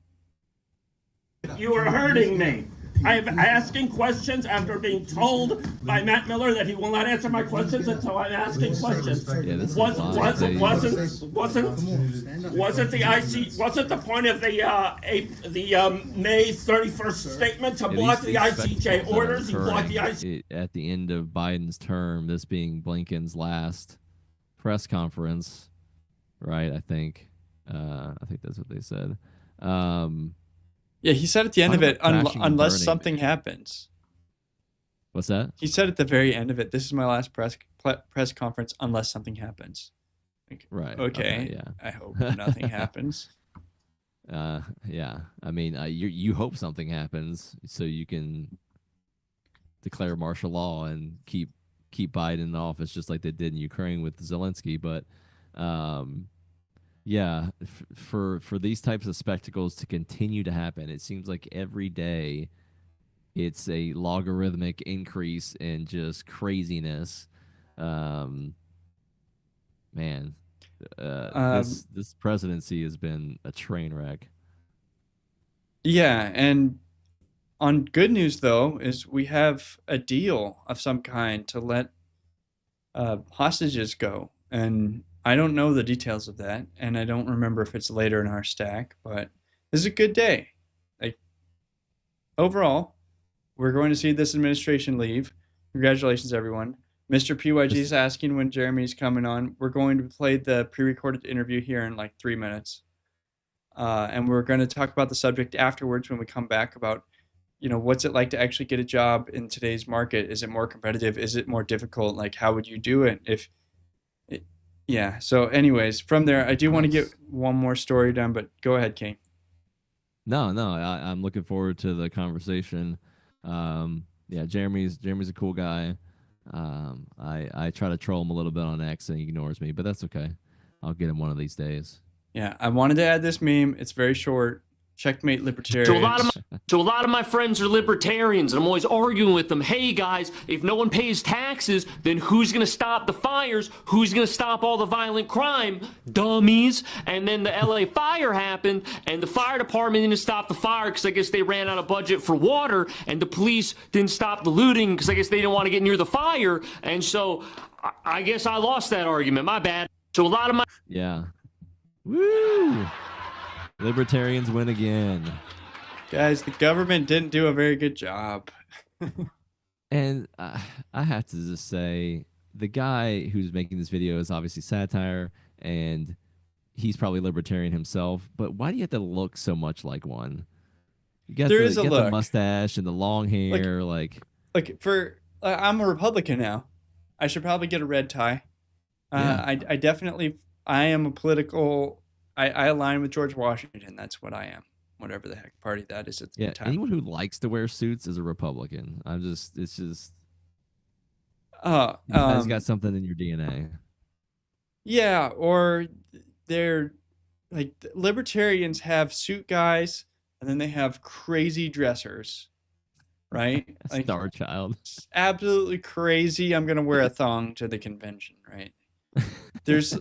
you are hurting me. I am asking questions after being told by Matt Miller that he will not answer my questions until I'm asking questions. Yeah, this wasn't the point of the May 31st statement to block the ICJ orders? You blocked the ICJ. At the end of Biden's term, this being Blinken's last press conference, right? I think that's what they said. Yeah, he said at the end of it, unless something happens. What's that? He said at the very end of it, this is my last press conference unless something happens. Like, right. Okay. Yeah. I hope nothing happens. Yeah. I mean, you hope something happens so you can declare martial law and keep Biden in office, just like they did in Ukraine with Zelensky. But yeah, for these types of spectacles to continue to happen, it seems like every day it's a logarithmic increase in just craziness. Man, this presidency has been a train wreck. Yeah, and on good news though is we have a deal of some kind to let hostages go, and I don't know the details of that, and I don't remember if it's later in our stack, but this is a good day. Like, overall, we're going to see this administration leave. Congratulations, everyone. Mr. PYG is asking when Jeremy's coming on. We're going to play the pre-recorded interview here in like 3 minutes. And we're going to talk about the subject afterwards when we come back about, what's it like to actually get a job in today's market? Is it more competitive? Is it more difficult? Like, how would you do it Yeah. So anyways, from there, I do want to get one more story done, but go ahead, King. No, I'm looking forward to the conversation. Yeah, Jeremy's a cool guy. I try to troll him a little bit on X and he ignores me, but that's okay. I'll get him one of these days. Yeah, I wanted to add this meme. It's very short. Checkmate libertarians. So a lot of my friends are libertarians, and I'm always arguing with them. Hey guys, if no one pays taxes, then who's gonna stop the fires? Who's gonna stop all the violent crime? Dummies. And then the LA fire happened, and the fire department didn't stop the fire because I guess they ran out of budget for water, and the police didn't stop the looting because I guess they didn't want to get near the fire. And so I guess I lost that argument. My bad. So a lot of my Woo! Libertarians win again. Guys, the government didn't do a very good job. And I have to just say, the guy who's making this video is obviously satire, and he's probably libertarian himself. But why do you have to look so much like one? You got the mustache and the long hair, I'm a Republican now. I should probably get a red tie. I definitely am a political. I align with George Washington. That's what I am. Whatever the heck party that is at the time. Anyone who likes to wear suits is a Republican. It's just. You guys got something in your DNA. Yeah, or they're like libertarians have suit guys, and then they have crazy dressers, right? Like, Star Child. Absolutely crazy. I'm gonna wear a thong to the convention, right? There's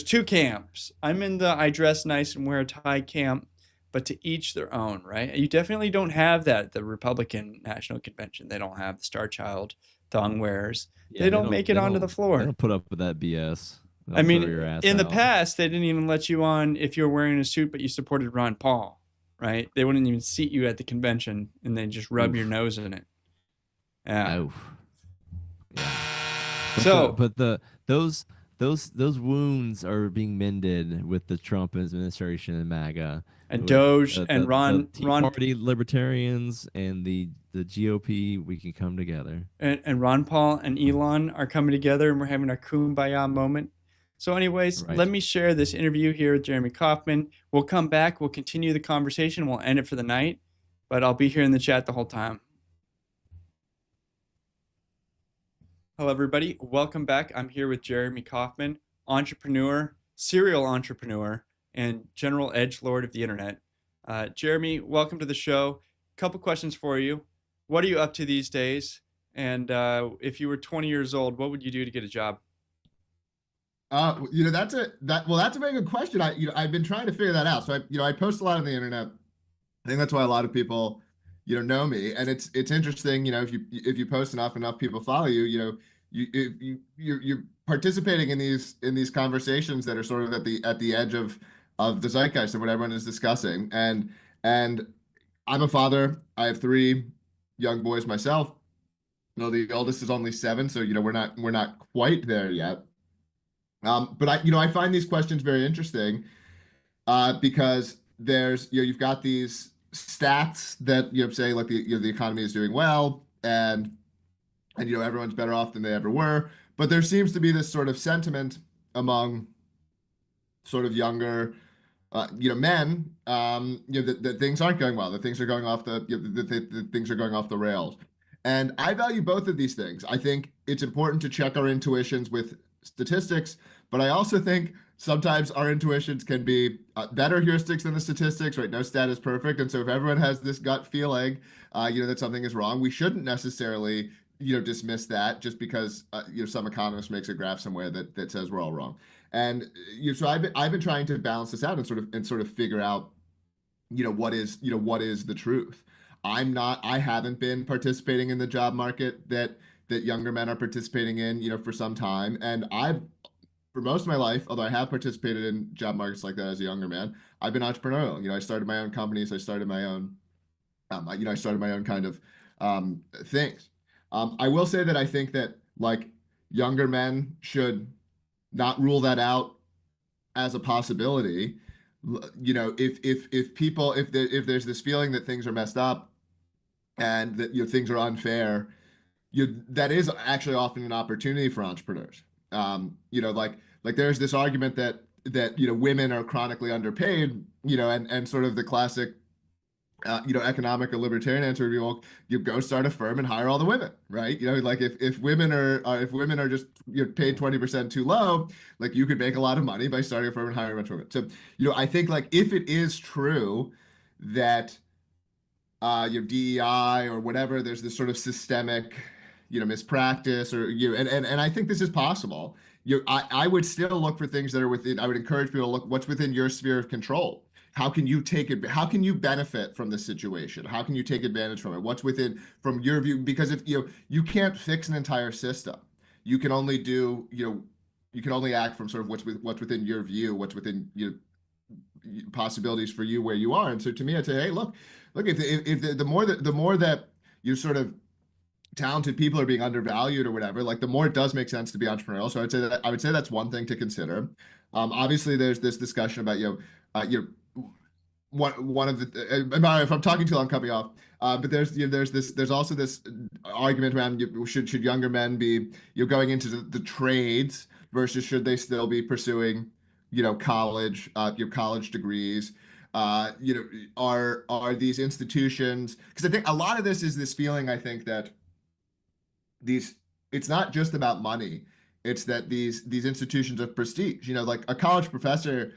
two camps. I'm in the I dress nice and wear a tie camp, but to each their own, right? You definitely don't have that at the Republican National Convention. They don't have the Star Child thong wearers. They don't make it onto the floor. They don't put up with that BS. I mean, in the past, they didn't even let you on if you were wearing a suit, but you supported Ron Paul, right? They wouldn't even seat you at the convention, and they'd just rub your nose in it. Yeah. Those wounds are being mended with the Trump administration and MAGA and Doge and Ron Tea Party libertarians and the GOP. We can come together. And Ron Paul and Elon are coming together, and we're having our kumbaya moment. So, anyways, let me share this interview here with Jeremy Kauffman. We'll come back. We'll continue the conversation. We'll end it for the night, but I'll be here in the chat the whole time. Hello, everybody. Welcome back. I'm here with Jeremy Kauffman, entrepreneur, serial entrepreneur, and general edgelord of the internet. Jeremy, welcome to the show. Couple questions for you. What are you up to these days? And if you were 20 years old, what would you do to get a job? That's a very good question. I've been trying to figure that out. So I post a lot on the internet. I think that's why a lot of people know me, and it's interesting. If you post enough people follow you. You're participating in these conversations that are sort of at the edge of the zeitgeist of what everyone is discussing. And I'm a father. I have 3 young boys myself. The oldest is only 7, so we're not quite there yet. But I find these questions very interesting because there's you've got these stats that say like the economy is doing well and everyone's better off than they ever were, but there seems to be this sort of sentiment among sort of younger men that things aren't going well, that things are going off that things are going off the rails. And I value both of these things. I think it's important to check our intuitions with statistics, but I also think sometimes our intuitions can be better heuristics than the statistics, right? No stat is perfect. And so if everyone has this gut feeling, that something is wrong, we shouldn't necessarily, dismiss that just because, some economist makes a graph somewhere that says we're all wrong. And so I've been trying to balance this out and sort of figure out, what is the truth. I haven't been participating in the job market that younger men are participating in, for some time. And for most of my life, although I have participated in job markets like that as a younger man, I've been entrepreneurial. I started my own companies. I started my own, I started my own kind of things. I will say that I think that like younger men should not rule that out as a possibility. If there's this feeling that things are messed up and that things are unfair, that is actually often an opportunity for entrepreneurs. Like there's this argument that women are chronically underpaid, and sort of the classic economic or libertarian answer would be, well, you go start a firm and hire all the women, right? Like if women are just paid 20% too low, like you could make a lot of money by starting a firm and hiring a bunch of women. So I think like if it is true that DEI or whatever, there's this sort of systemic mispractice or and I think this is possible. I would still look for things that are within. I would encourage people to look what's within your sphere of control. How can you take it? How can you benefit from this situation? How can you take advantage from it? What's within from your view? Because if you can't fix an entire system, you can only do you can only act from sort of what's within your view, what's within possibilities for you where you are. And so to me, I'd say, hey, look, look, if the more that you sort of talented people are being undervalued or whatever, like the more it does make sense to be entrepreneurial. So I would say that's one thing to consider. Obviously, there's this discussion about one of the if I'm talking too long, cut me off. But there's also this argument around should younger men be going into the trades versus should they still be pursuing college your college degrees. Are these institutions, because I think a lot of this is this feeling, I think, that it's not just about money, it's that these institutions of prestige, like a college professor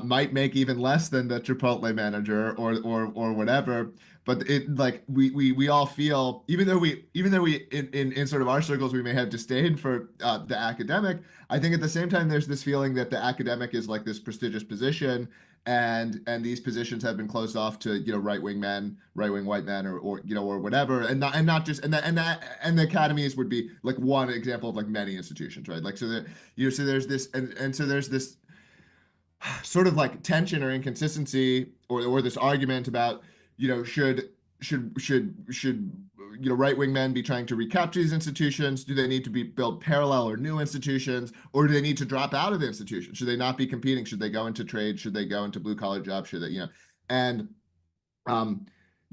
might make even less than the Chipotle manager or whatever, but it like we all feel, even though we in sort of our circles we may have disdain for the academic, I think at the same time there's this feeling that the academic is like this prestigious position, and these positions have been closed off to right-wing men, right-wing white men, or whatever, and the academies would be like one example of like many institutions, right? Like so that so there's this and so there's this sort of like tension or inconsistency or this argument about should right-wing men be trying to recapture these institutions? Do they need to be built parallel or new institutions, or do they need to drop out of the institution? Should they not be competing? Should they go into trade? Should they go into blue-collar jobs? Should they, and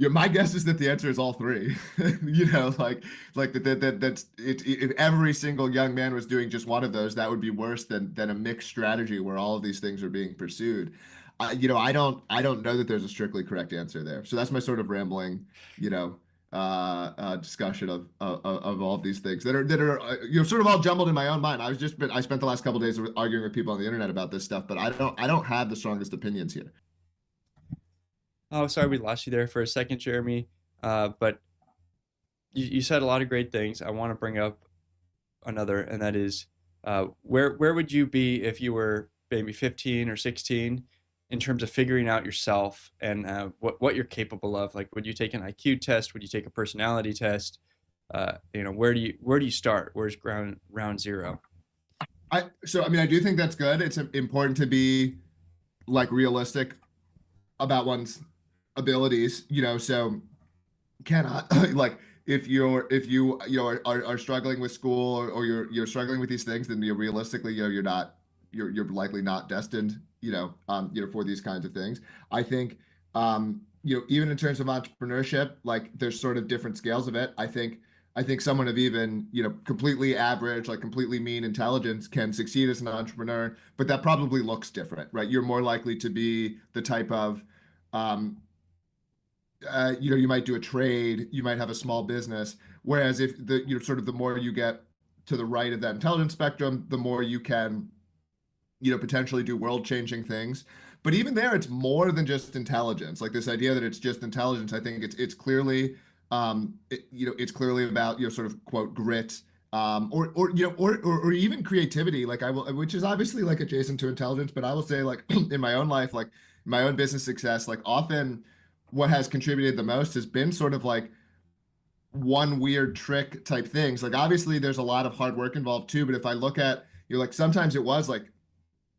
my guess is that the answer is all three. Like that's it. If every single young man was doing just one of those, that would be worse than a mixed strategy where all of these things are being pursued. I don't know that there's a strictly correct answer there. So that's my sort of rambling, discussion of all of these things that are sort of all jumbled in my own mind. I spent the last couple of days arguing with people on the internet about this stuff, but I don't have the strongest opinions here. Oh, sorry, we lost you there for a second, Jeremy. But you said a lot of great things. I want to bring up another, and that is, where would you be if you were maybe 15 or 16 in terms of figuring out yourself and what you're capable of? Like, would you take an IQ test? Would you take a personality test? Where do you start? Where's round zero? I do think that's good. It's important to be like realistic about one's abilities, so cannot like if you are struggling with school or you're struggling with these things, then realistically you're likely not destined for these kinds of things. I think even in terms of entrepreneurship, like there's sort of different scales of it. I think someone of even completely average, like completely mean intelligence can succeed as an entrepreneur, but that probably looks different, right? You're more likely to be the type of you might do a trade, you might have a small business. Whereas if the more you get to the right of that intelligence spectrum, the more you can, potentially do world-changing things. But even there, it's more than just intelligence. Like this idea that it's just intelligence, I think it's clearly, it's clearly about sort of quote grit, or even creativity. Like which is obviously like adjacent to intelligence, but I will say like in my own life, like my own business success, like often what has contributed the most has been sort of like one weird trick type things. Like obviously there's a lot of hard work involved too, but if I look at, like sometimes it was like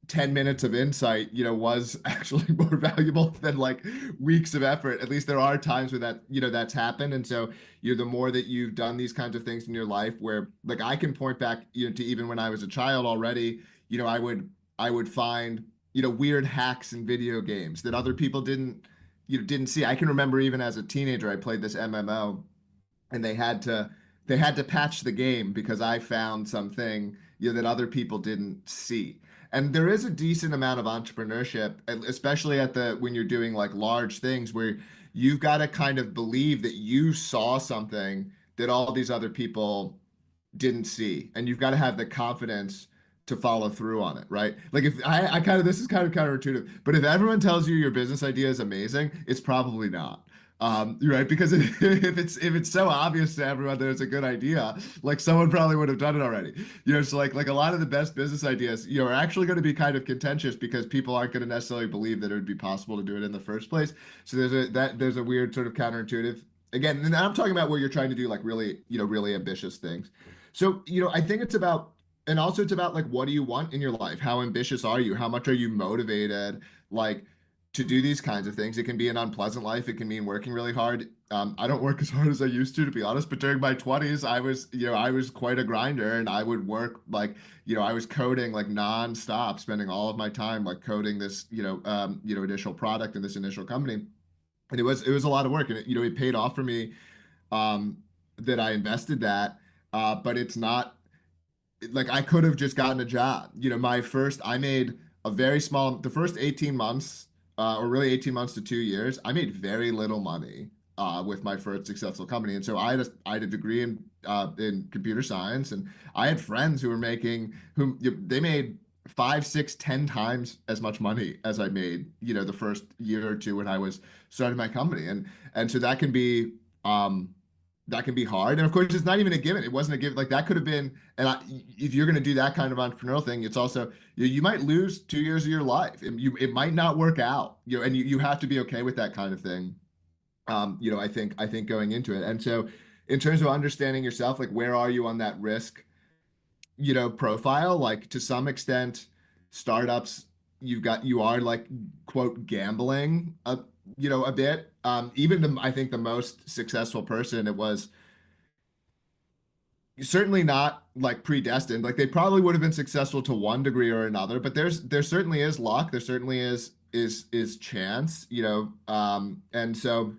10 minutes of insight, was actually more valuable than like weeks of effort. At least there are times where that, that's happened. And so the more that you've done these kinds of things in your life where like I can point back, to even when I was a child already, I would find, weird hacks in video games that other people didn't see. I can remember even as a teenager, I played this MMO and they had to patch the game because I found something, that other people didn't see. And there is a decent amount of entrepreneurship, especially when you're doing like large things where you've got to kind of believe that you saw something that all these other people didn't see. And you've got to have the confidence to follow through on it, right? Like if this is kind of counterintuitive, but if everyone tells you your business idea is amazing, it's probably not. Right? Because if it's so obvious to everyone that it's a good idea, like someone probably would have done it already. So like a lot of the best business ideas, are actually going to be kind of contentious because people aren't going to necessarily believe that it would be possible to do it in the first place. So there's a weird sort of counterintuitive. Again, and I'm talking about where you're trying to do like really, really ambitious things. So, I think it's about like, what do you want in your life? How ambitious are you? How much are you motivated? Like, to do these kinds of things. It can be an unpleasant life. It can mean working really hard. I don't work as hard as I used to be honest, but during my 20s, I was quite a grinder, and I would work like, I was coding like nonstop, spending all of my time like coding this, initial product in this initial company. And it was a lot of work, and it paid off for me, that I invested that. But it's not like I could have just gotten a job. I made a very small, the first 18 months, or really 18 months to 2 years, I made very little money with my first successful company. And so I had a degree in computer science, and I had friends who they made 5, 6, 10 times as much money as I made, the first year or two when I was starting my company. And so that can be hard. And of course, it's not even a given. It wasn't a given. Like that could have been, if you're going to do that kind of entrepreneurial thing, it's also, you might lose 2 years of your life, and it might not work out, and you have to be okay with that kind of thing. I think going into it. And so in terms of understanding yourself, like where are you on that risk, profile? Like to some extent, startups, you are like, quote, gambling a bit. I think the most successful person, it was certainly not like predestined. Like they probably would have been successful to one degree or another, but there certainly is luck. There certainly is chance, and so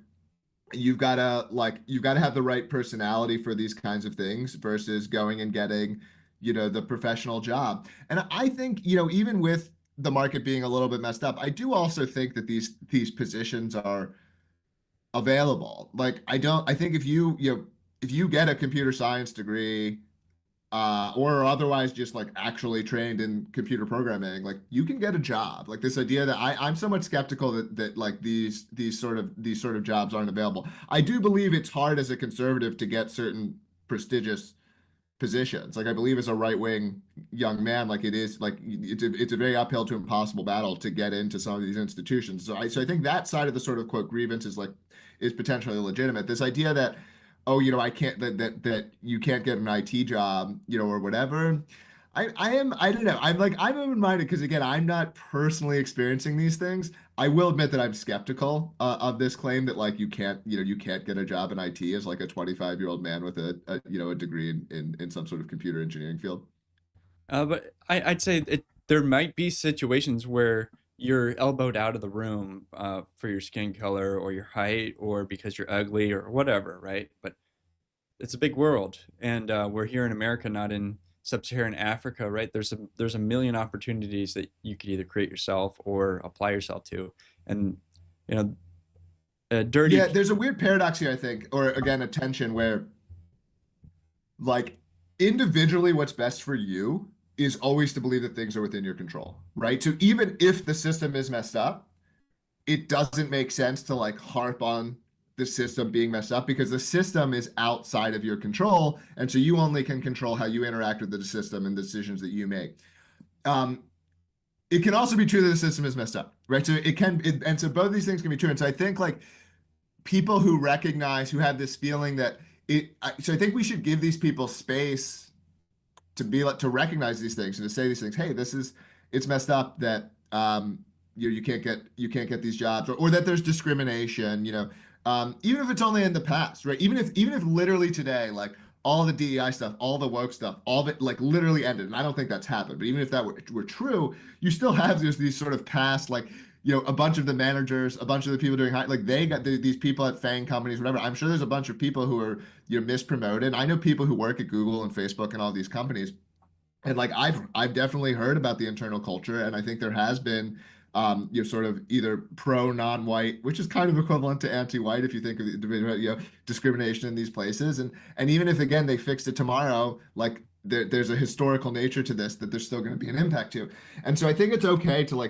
you've got to have the right personality for these kinds of things versus going and getting, the professional job. And I think, even with the market being a little bit messed up, I do also think that these positions are available. Like I think if you get a computer science degree, or otherwise just like actually trained in computer programming, like you can get a job. Like this idea that I'm somewhat skeptical that like these sort of jobs aren't available. I do believe it's hard as a conservative to get certain prestigious positions. Like I believe as a right-wing young man, like it's a very uphill to impossible battle to get into some of these institutions. So I think that side of the sort of quote grievance is potentially legitimate. This idea that, I can't, that you can't get an IT job, or whatever. I don't know. I'm open-minded because again, I'm not personally experiencing these things. I will admit that I'm skeptical of this claim that like you can't get a job in IT as like a 25-year-old man with a degree in some sort of computer engineering field. But I'd say there might be situations where you're elbowed out of the room for your skin color or your height or because you're ugly or whatever, right? But it's a big world, and we're here in America, not in sub-Saharan Africa, right? There's a million opportunities that you could either create yourself or apply yourself to, and dirty. Yeah, there's a weird paradox here, I think, or again, a tension where, like, individually, what's best for you is always to believe that things are within your control, right? So even if the system is messed up, it doesn't make sense to like harp on the system being messed up because the system is outside of your control. And so you only can control how you interact with the system and the decisions that you make. It can also be true that the system is messed up, right? So and so both these things can be true. And so I think like people who have this feeling that so I think we should give these people space to recognize these things and to say these things. Hey, it's messed up that you can't get these jobs, or that there's discrimination, even if it's only in the past, right? Even if literally today, like all the DEI stuff, all the woke stuff, all of it like literally ended, and I don't think that's happened, but even if that were true, you still have these sort of past, like, a bunch of the managers, a bunch of the people doing they got these people at FANG companies, whatever. I'm sure there's a bunch of people who are mispromoted. I know people who work at Google and Facebook and all these companies, and like I've definitely heard about the internal culture, and I think there has been sort of either pro non-white, which is kind of equivalent to anti-white if you think of discrimination in these places, and even if again they fixed it tomorrow, like there's a historical nature to this that there's still going to be an impact to. And so I think it's okay to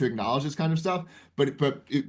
acknowledge this kind of stuff, but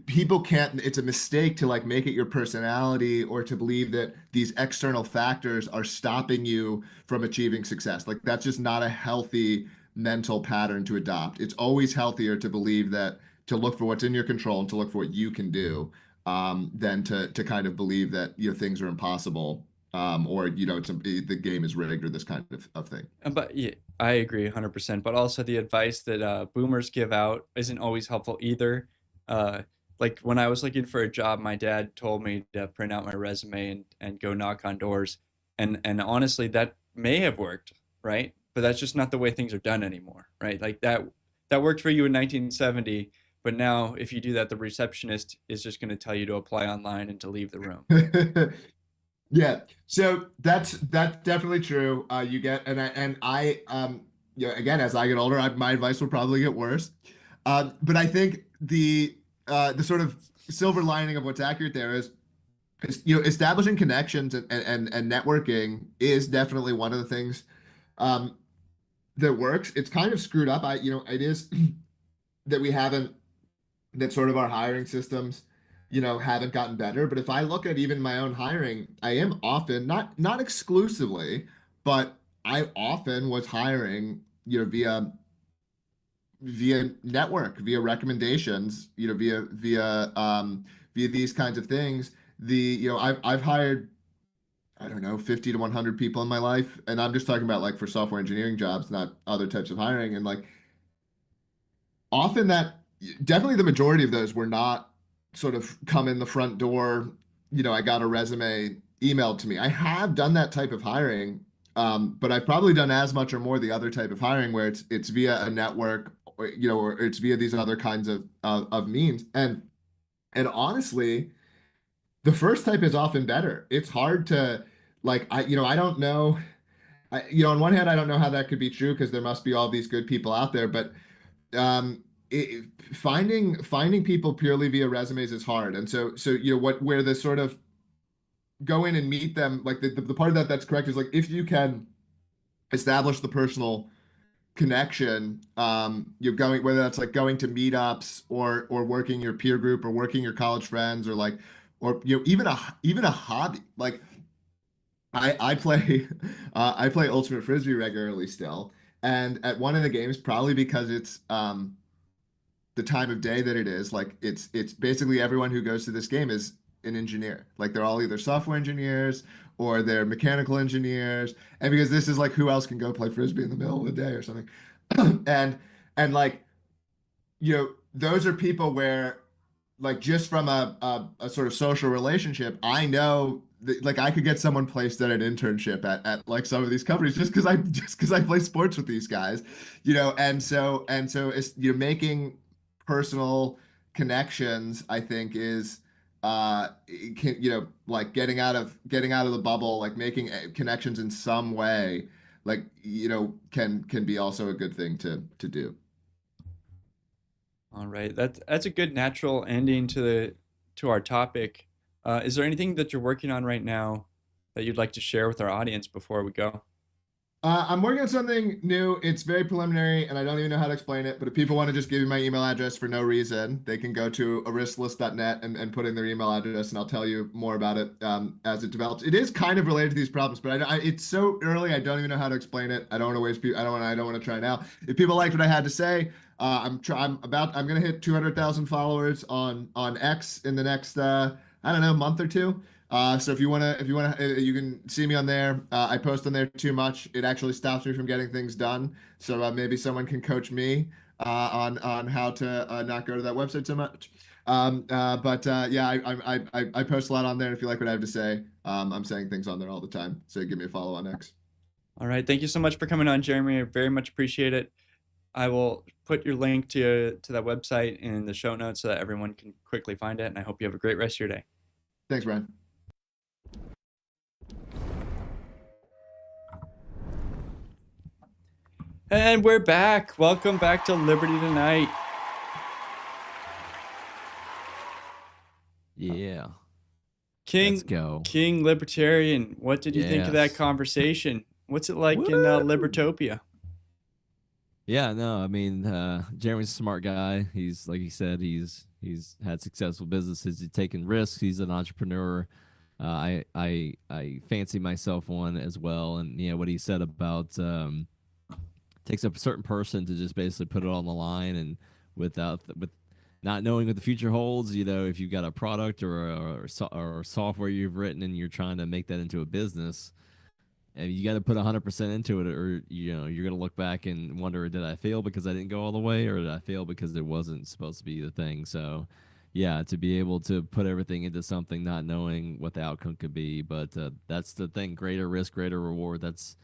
people can't, it's a mistake to like make it your personality or to believe that these external factors are stopping you from achieving success. Like that's just not a healthy mental pattern to adopt. It's always healthier to believe that, to look for what's in your control and to look for what you can do, than to kind of believe that things are impossible, or the game is rigged or this kind of thing. But yeah, I agree 100%. But also the advice that boomers give out isn't always helpful either. Like when I was looking for a job, my dad told me to print out my resume and go knock on doors. And honestly, that may have worked, right? But that's just not the way things are done anymore, right? Like that worked for you in 1970, but now if you do that, the receptionist is just going to tell you to apply online and to leave the room. Yeah, so that's definitely true. You get and I you know, again, as I get older, my advice will probably get worse. But I think the sort of silver lining of what's accurate there is you know, establishing connections and networking is definitely one of the things that works. It's kind of screwed up. You know, it is that we haven't, that sort of our hiring systems, you know, haven't gotten better. But if I look at even my own hiring, I am often, not exclusively, but I often was hiring, you know, via network, via recommendations, you know, via these kinds of things. You know, I've hired, I don't know, 50 to 100 people in my life, and I'm just talking about like for software engineering jobs, not other types of hiring. And like often that, definitely the majority of those were not sort of come in the front door, you know, I got a resume emailed to me. I have done that type of hiring, but I've probably done as much or more the other type of hiring where it's via a network, or, you know, or it's via these other kinds of means. And honestly, the first type is often better. It's hard to like, you know, I don't know. You know, on one hand, I don't know how that could be true because there must be all these good people out there, but finding people purely via resumes is hard. And so you know where the sort of go in and meet them, like the part of that that's correct is like if you can establish the personal connection, you're going, whether that's like going to meetups or working your peer group or working your college friends or like, or you know, even a hobby. Like I play I play ultimate frisbee regularly still, and at one of the games, probably because it's the time of day that it is, like it's basically everyone who goes to this game is an engineer. Like they're all either software engineers or they're mechanical engineers, and because this is like who else can go play frisbee in the middle of the day or something. and like, you know, those are people where like just from a sort of social relationship, I know that, like I could get someone placed at an internship at like some of these companies just because I play sports with these guys, you know. And so it's, you know, making personal connections, I think is you know, like getting out of the bubble, like making connections in some way, like, you know, can be also a good thing to do. All right, that's a good natural ending to our topic. Is there anything that you're working on right now that you'd like to share with our audience before we go? I'm working on something new. It's very preliminary, and I don't even know how to explain it. But if people want to just give me my email address for no reason, they can go to aristless.net and put in their email address, and I'll tell you more about it as it develops. It is kind of related to these problems, but it's so early, I don't even know how to explain it. I don't want to waste people. I don't want to try now. If people liked what I had to say, I'm gonna hit 200,000 followers on X in the next I don't know, month or two. So if you wanna, you can see me on there. I post on there too much. It actually stops me from getting things done. So maybe someone can coach me on how to not go to that website so much. Yeah, I post a lot on there. If you like what I have to say, I'm saying things on there all the time. So give me a follow on X. All right, thank you so much for coming on, Jeremy. I very much appreciate it. I will put your link to that website in the show notes so that everyone can quickly find it. And I hope you have a great rest of your day. Thanks, Brian. And we're back. Welcome back to Liberty Tonight. Yeah. King, let's go. King Libertarian, what did you think of that Yes. conversation? What's it like in Libertopia? Yeah, no, I mean, Jeremy's a smart guy. He's, like he said, he's had successful businesses. He's taken risks. He's an entrepreneur. I fancy myself one as well. And yeah, what he said about takes a certain person to just basically put it on the line, and with not knowing what the future holds, you know, if you've got a product or software you've written and you're trying to make that into a business, and you got to put 100% into it, or you're gonna look back and wonder, did I fail because I didn't go all the way, or did I fail because it wasn't supposed to be the thing? So, yeah, to be able to put everything into something, not knowing what the outcome could be, but that's the thing: greater risk, greater reward. That's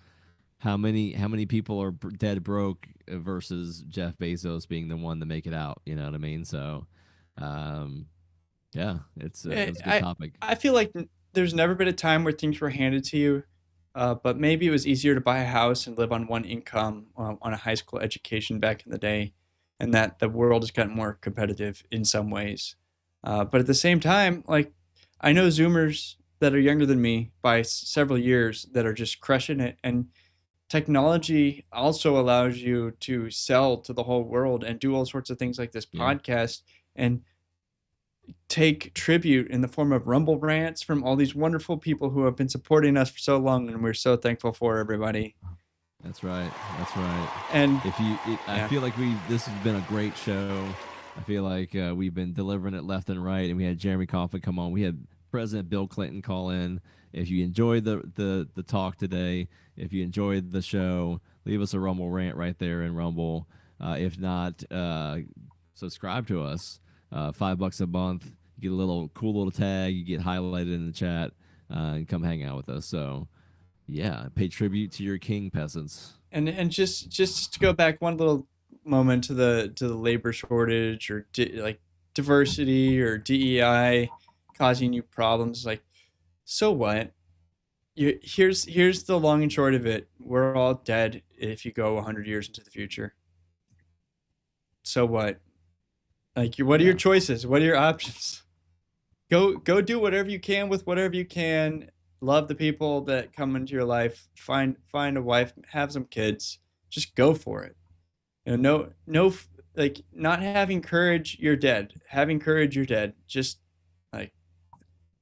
how many people are dead broke versus Jeff Bezos being the one to make it out. You know what I mean? So, yeah, it's a good topic. I feel like there's never been a time where things were handed to you, but maybe it was easier to buy a house and live on one income on a high school education back in the day, and that the world has gotten more competitive in some ways. But at the same time, like, I know Zoomers that are younger than me by several years that are just crushing it, and technology also allows you to sell to the whole world and do all sorts of things like this podcast and take tribute in the form of Rumble rants from all these wonderful people who have been supporting us for so long, and we're so thankful for everybody. That's right. That's right. And I feel like this has been a great show. I feel like we've been delivering it left and right, and we had Jeremy Kauffman come on. We had President Bill Clinton call in. If you enjoyed the talk today, if you enjoyed the show, leave us a Rumble rant right there in Rumble. If not, subscribe to us. $5 a month, you get a cool little tag, you get highlighted in the chat, and come hang out with us. So, yeah, pay tribute to your king, peasants. And just to go back one little moment to the labor shortage or like diversity or DEI causing you problems, like, so what? Here's the long and short of it. We're all dead if you go 100 years into the future. So what? Like, what are your choices? What are your options? Go do whatever you can with whatever you can. Love the people that come into your life. Find a wife. Have some kids. Just go for it. No, like, not having courage, you're dead. Having courage, you're dead. Just like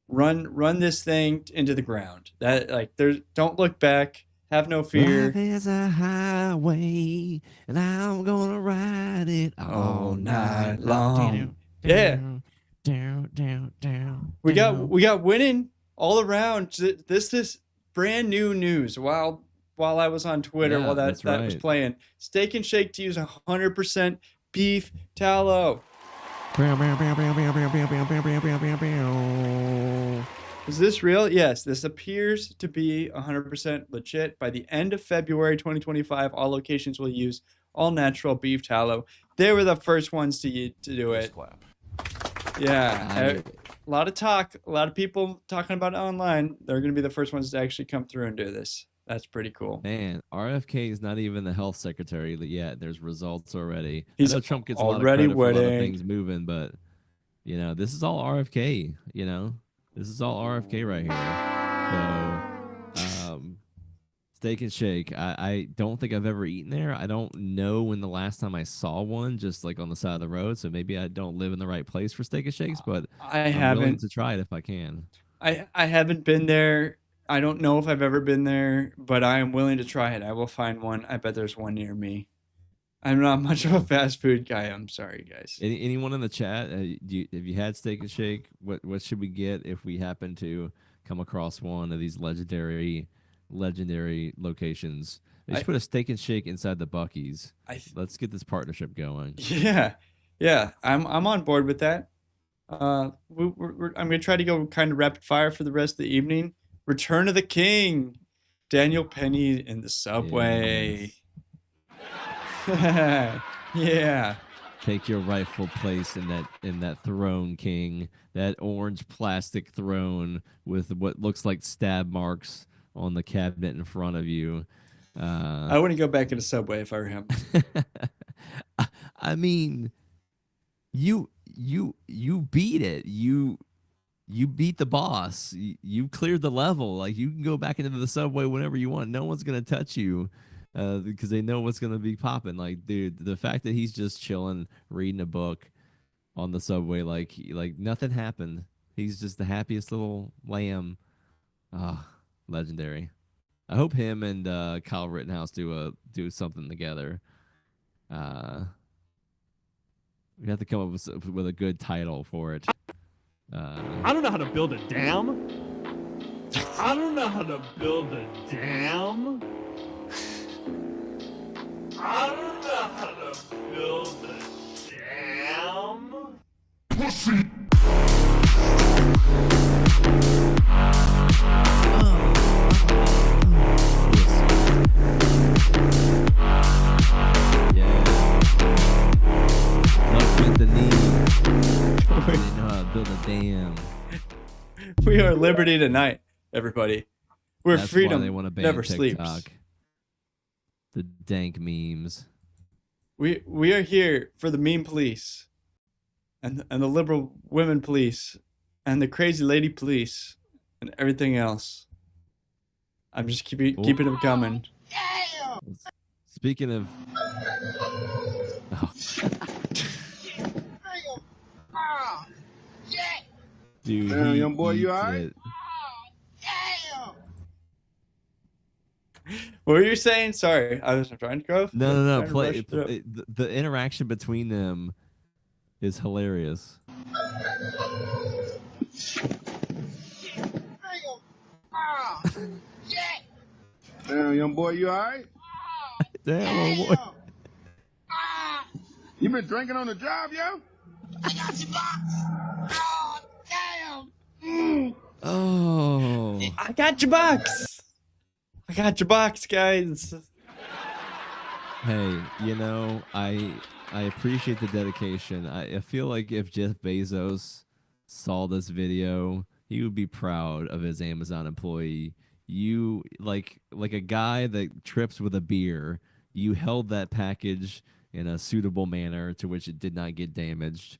run this thing into the ground. That, like, don't look back. Have no fear. Life is a highway, and I'm gonna ride it all night long. Yeah. We got winning all around. This is brand new news. While I was on Twitter, while that was playing, Steak and Shake to use 100% beef tallow. Is this real? Yes, this appears to be 100% legit. By the end of February 2025, all locations will use all natural beef tallow. They were the first ones to do it. Yeah, a lot of talk, a lot of people talking about it online. They're going to be the first ones to actually come through and do this. That's pretty cool. Man, RFK is not even the health secretary yet. There's results already. He's I know Trump gets already a lot of credit for a lot of winning. things moving, but this is all RFK. This is all RFK right here. So, Steak and Shake. I don't think I've ever eaten there. I don't know when the last time I saw one, just like on the side of the road. So maybe I don't live in the right place for Steak and Shakes, but I'm willing to try it if I can. I haven't been there. I don't know if I've ever been there, but I am willing to try it. I will find one. I bet there's one near me. I'm not much of a fast food guy. I'm sorry, guys. Anyone in the chat? Have you had Steak and Shake? What should we get if we happen to come across one of these legendary locations? They just put a Steak and Shake inside the Buc-ee's. Let's get this partnership going. Yeah. I'm on board with that. I'm gonna try to go kind of rapid fire for the rest of the evening. Return of the King, Daniel Penny in the subway. Yeah. Take your rightful place in that throne, King. That orange plastic throne with what looks like stab marks on the cabinet in front of you. I wouldn't go back in a subway if I were him. I mean, you beat it. You beat the boss. You cleared the level. Like, you can go back into the subway whenever you want. No one's gonna touch you. Because they know what's gonna be popping. Like, dude, the fact that he's just chilling, reading a book on the subway, like nothing happened. He's just the happiest little lamb. Legendary. I hope him and Kyle Rittenhouse do something together. We have to come up with a good title for it. I don't know how to build a dam. I don't know how to build a dam. I don't know how to build a dam. Pussy. Build a dam. We are Liberty Tonight, everybody. Where That's freedom why they want to ban never TikTok. sleeps. The dank memes. We are here for the meme police, and the liberal women police, and the crazy lady police, and everything else. I'm just keeping them coming. Speaking of, dude, Damn, young boy, you all right? What were you saying? Sorry, I was trying to go. No. The interaction between them is hilarious. Damn, young boy, you all right? Damn, boy. You been drinking on the job, yo? I got your box. Oh, damn. Oh. I got your box. I got your box, guys. Hey, you know, I appreciate the dedication. I feel like if Jeff Bezos saw this video, he would be proud of his Amazon employee. You like a guy that trips with a beer. You held that package in a suitable manner to which it did not get damaged.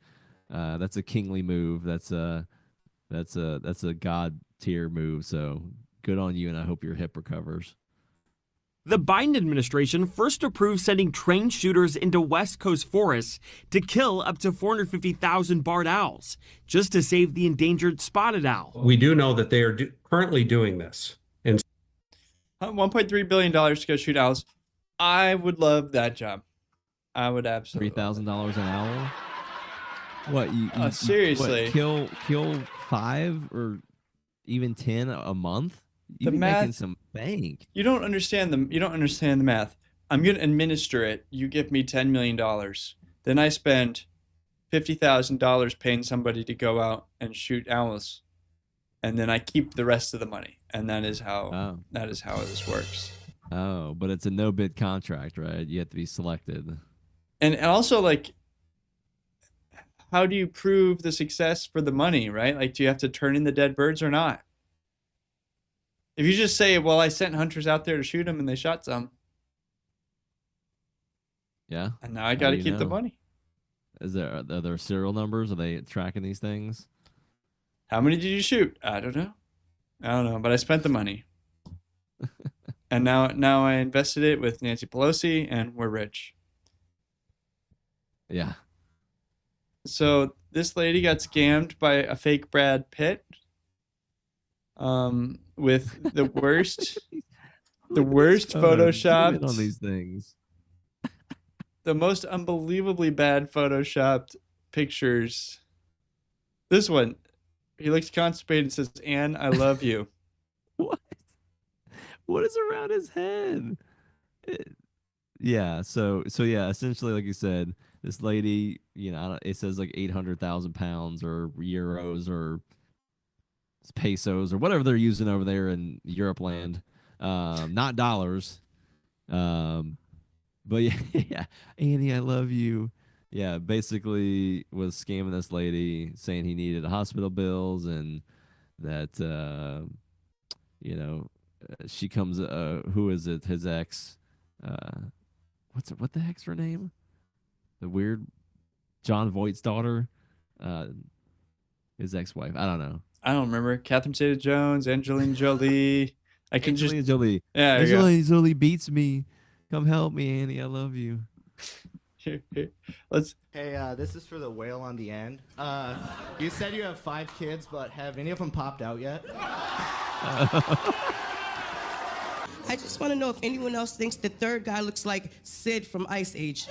That's a kingly move. That's a god tier move. So good on you, and I hope your hip recovers. The Biden administration first approved sending trained shooters into West Coast forests to kill up to 450,000 barred owls, just to save the endangered spotted owl. We do know that they are currently doing this. And $1.3 billion to go shoot owls. I would love that job. I would absolutely. $3,000 an hour. What you seriously? What, kill 5 or even 10 a month? You'd be math, making some bank. You don't understand the math. I'm gonna administer it. You give me $10 million. Then I spend $50,000 paying somebody to go out and shoot owls, and then I keep the rest of the money. And that is how this works. Oh, but it's a no bid contract, right? You have to be selected. And also, like, how do you prove the success for the money, right? Like, do you have to turn in the dead birds or not? If you just say, well, I sent hunters out there to shoot them and they shot some. Yeah. And now I got to keep the money. Are there serial numbers? Are they tracking these things? How many did you shoot? I don't know, but I spent the money. And now I invested it with Nancy Pelosi, and we're rich. Yeah. So this lady got scammed by a fake Brad Pitt. With the worst photoshopped on these things. The most unbelievably bad photoshopped pictures. This one, he looks constipated and says, "Anne, I love you." What? What is around his head? Yeah. So yeah. Essentially, like you said, this lady, it says like 800,000 pounds or euros or pesos or whatever they're using over there in Europe land, not dollars. But yeah, Annie, I love you. Yeah, basically was scamming this lady, saying he needed hospital bills and that she comes. Who is it? His ex. What the heck's her name? The weird John Voight's daughter. His ex-wife. I don't know. I don't remember. Catherine Zeta-Jones, Angelina Jolie. Angelina Jolie. Yeah, Angelina Jolie beats me. Come help me, Annie. I love you. Here. Let's. Hey, this is for the whale on the end. You said you have 5 kids, but have any of them popped out yet? I just want to know if anyone else thinks the third guy looks like Sid from Ice Age.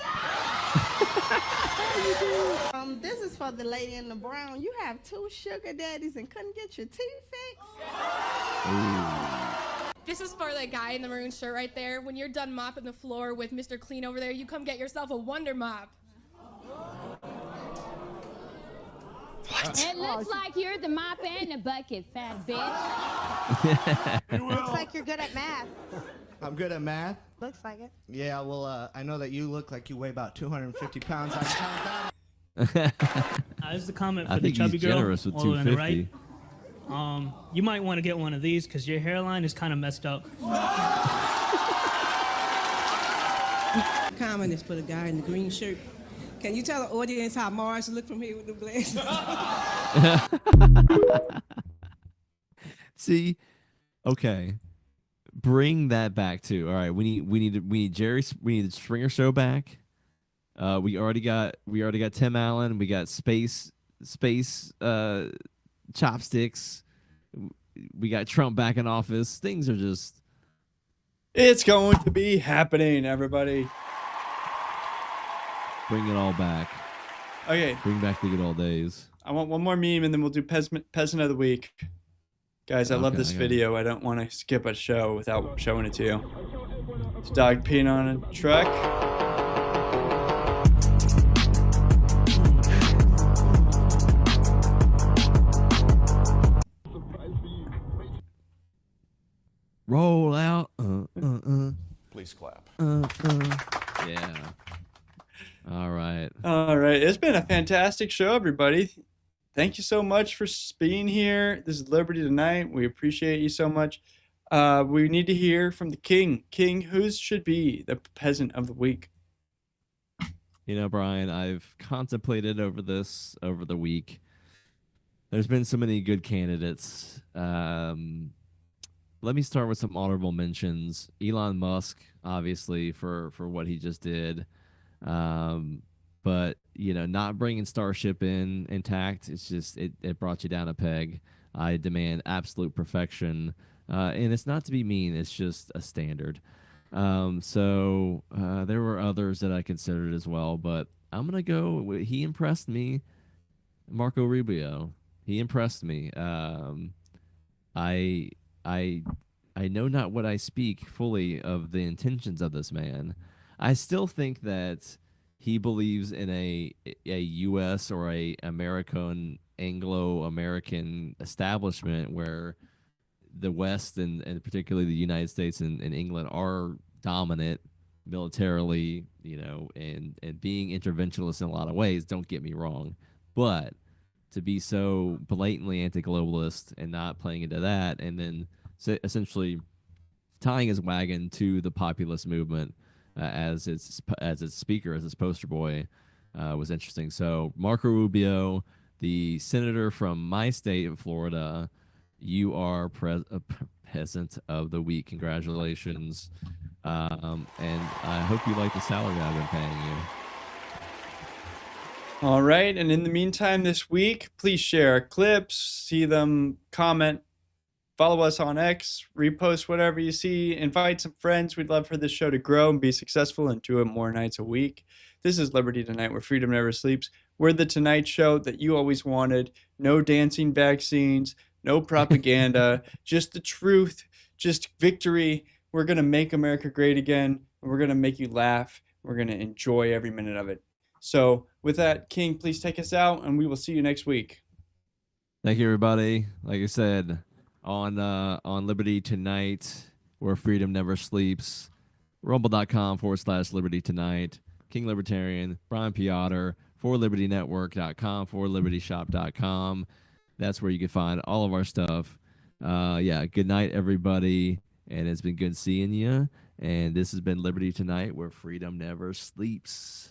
This is for the lady in the brown. You have 2 sugar daddies and couldn't get your teeth fixed? This is for the guy in the maroon shirt right there. When you're done mopping the floor with Mr. Clean over there, you come get yourself a Wonder Mop. It looks like you're the mop and the bucket, fat bitch. Looks like you're good at math. I'm good at math. Looks like it. Yeah, well, I know that you look like you weigh about 250 pounds. This is the comment for the chubby girl generous with all the way on the 250. right. You might want to get one of these because your hairline is kind of messed up. Comment is for the guy in the green shirt. Can you tell the audience how Mars look from here with the glasses? See, okay, bring that back too. All right, we need Jerry. We need the Springer Show back. We already got Tim Allen. We got space chopsticks. We got Trump back in office. Things are just. It's going to be happening, everybody. Bring it all back. Okay. Bring back the good old days. I want one more meme, and then we'll do Peasant of the Week. Guys, I love this video. I don't want to skip a show without showing it to you. It's a dog peeing on a truck. Roll out. Please clap. Yeah. All right. All right. It's been a fantastic show, everybody. Thank you so much for being here. This is Liberty Tonight. We appreciate you so much. We need to hear from the king. King, who should be the peasant of the week? You know, Brian, I've contemplated over this over the week. There's been so many good candidates. Let me start with some honorable mentions. Elon Musk, obviously, for what he just did. But you know, not bringing Starship in intact, it's just it brought you down a peg. I demand absolute perfection, and it's not to be mean, it's just a standard. So there were others that I considered as well, but I'm gonna go. He impressed me, Marco Rubio. He impressed me. I know not what I speak fully of the intentions of this man. I still think that he believes in a U.S. or a American Anglo-American establishment where the West and particularly the United States and England are dominant militarily, you know, and being interventionist in a lot of ways. Don't get me wrong, but to be so blatantly anti-globalist and not playing into that, and then essentially tying his wagon to the populist movement as its speaker, as its poster boy, was interesting. So Marco Rubio, the senator from my state of Florida, you are peasant of the week. Congratulations, and I hope you like the salary I've been paying you. All right, and in the meantime this week, please share our clips, see them, comment, follow us on X, repost whatever you see, invite some friends. We'd love for this show to grow and be successful and do it more nights a week. This is Liberty Tonight, where freedom never sleeps. We're the Tonight Show that you always wanted. No dancing vaccines, no propaganda, just the truth, just victory. We're going to make America great again, and we're going to make you laugh. We're going to enjoy every minute of it. So with that, King, please take us out, and we will see you next week. Thank you, everybody. Like I said, on Liberty Tonight, where freedom never sleeps, rumble.com/Liberty Tonight, King Libertarian, Brian Piotr, forLibertyNetwork.com, forLibertyShop.com. That's where you can find all of our stuff. Yeah, good night, everybody, and it's been good seeing you. And this has been Liberty Tonight, where freedom never sleeps.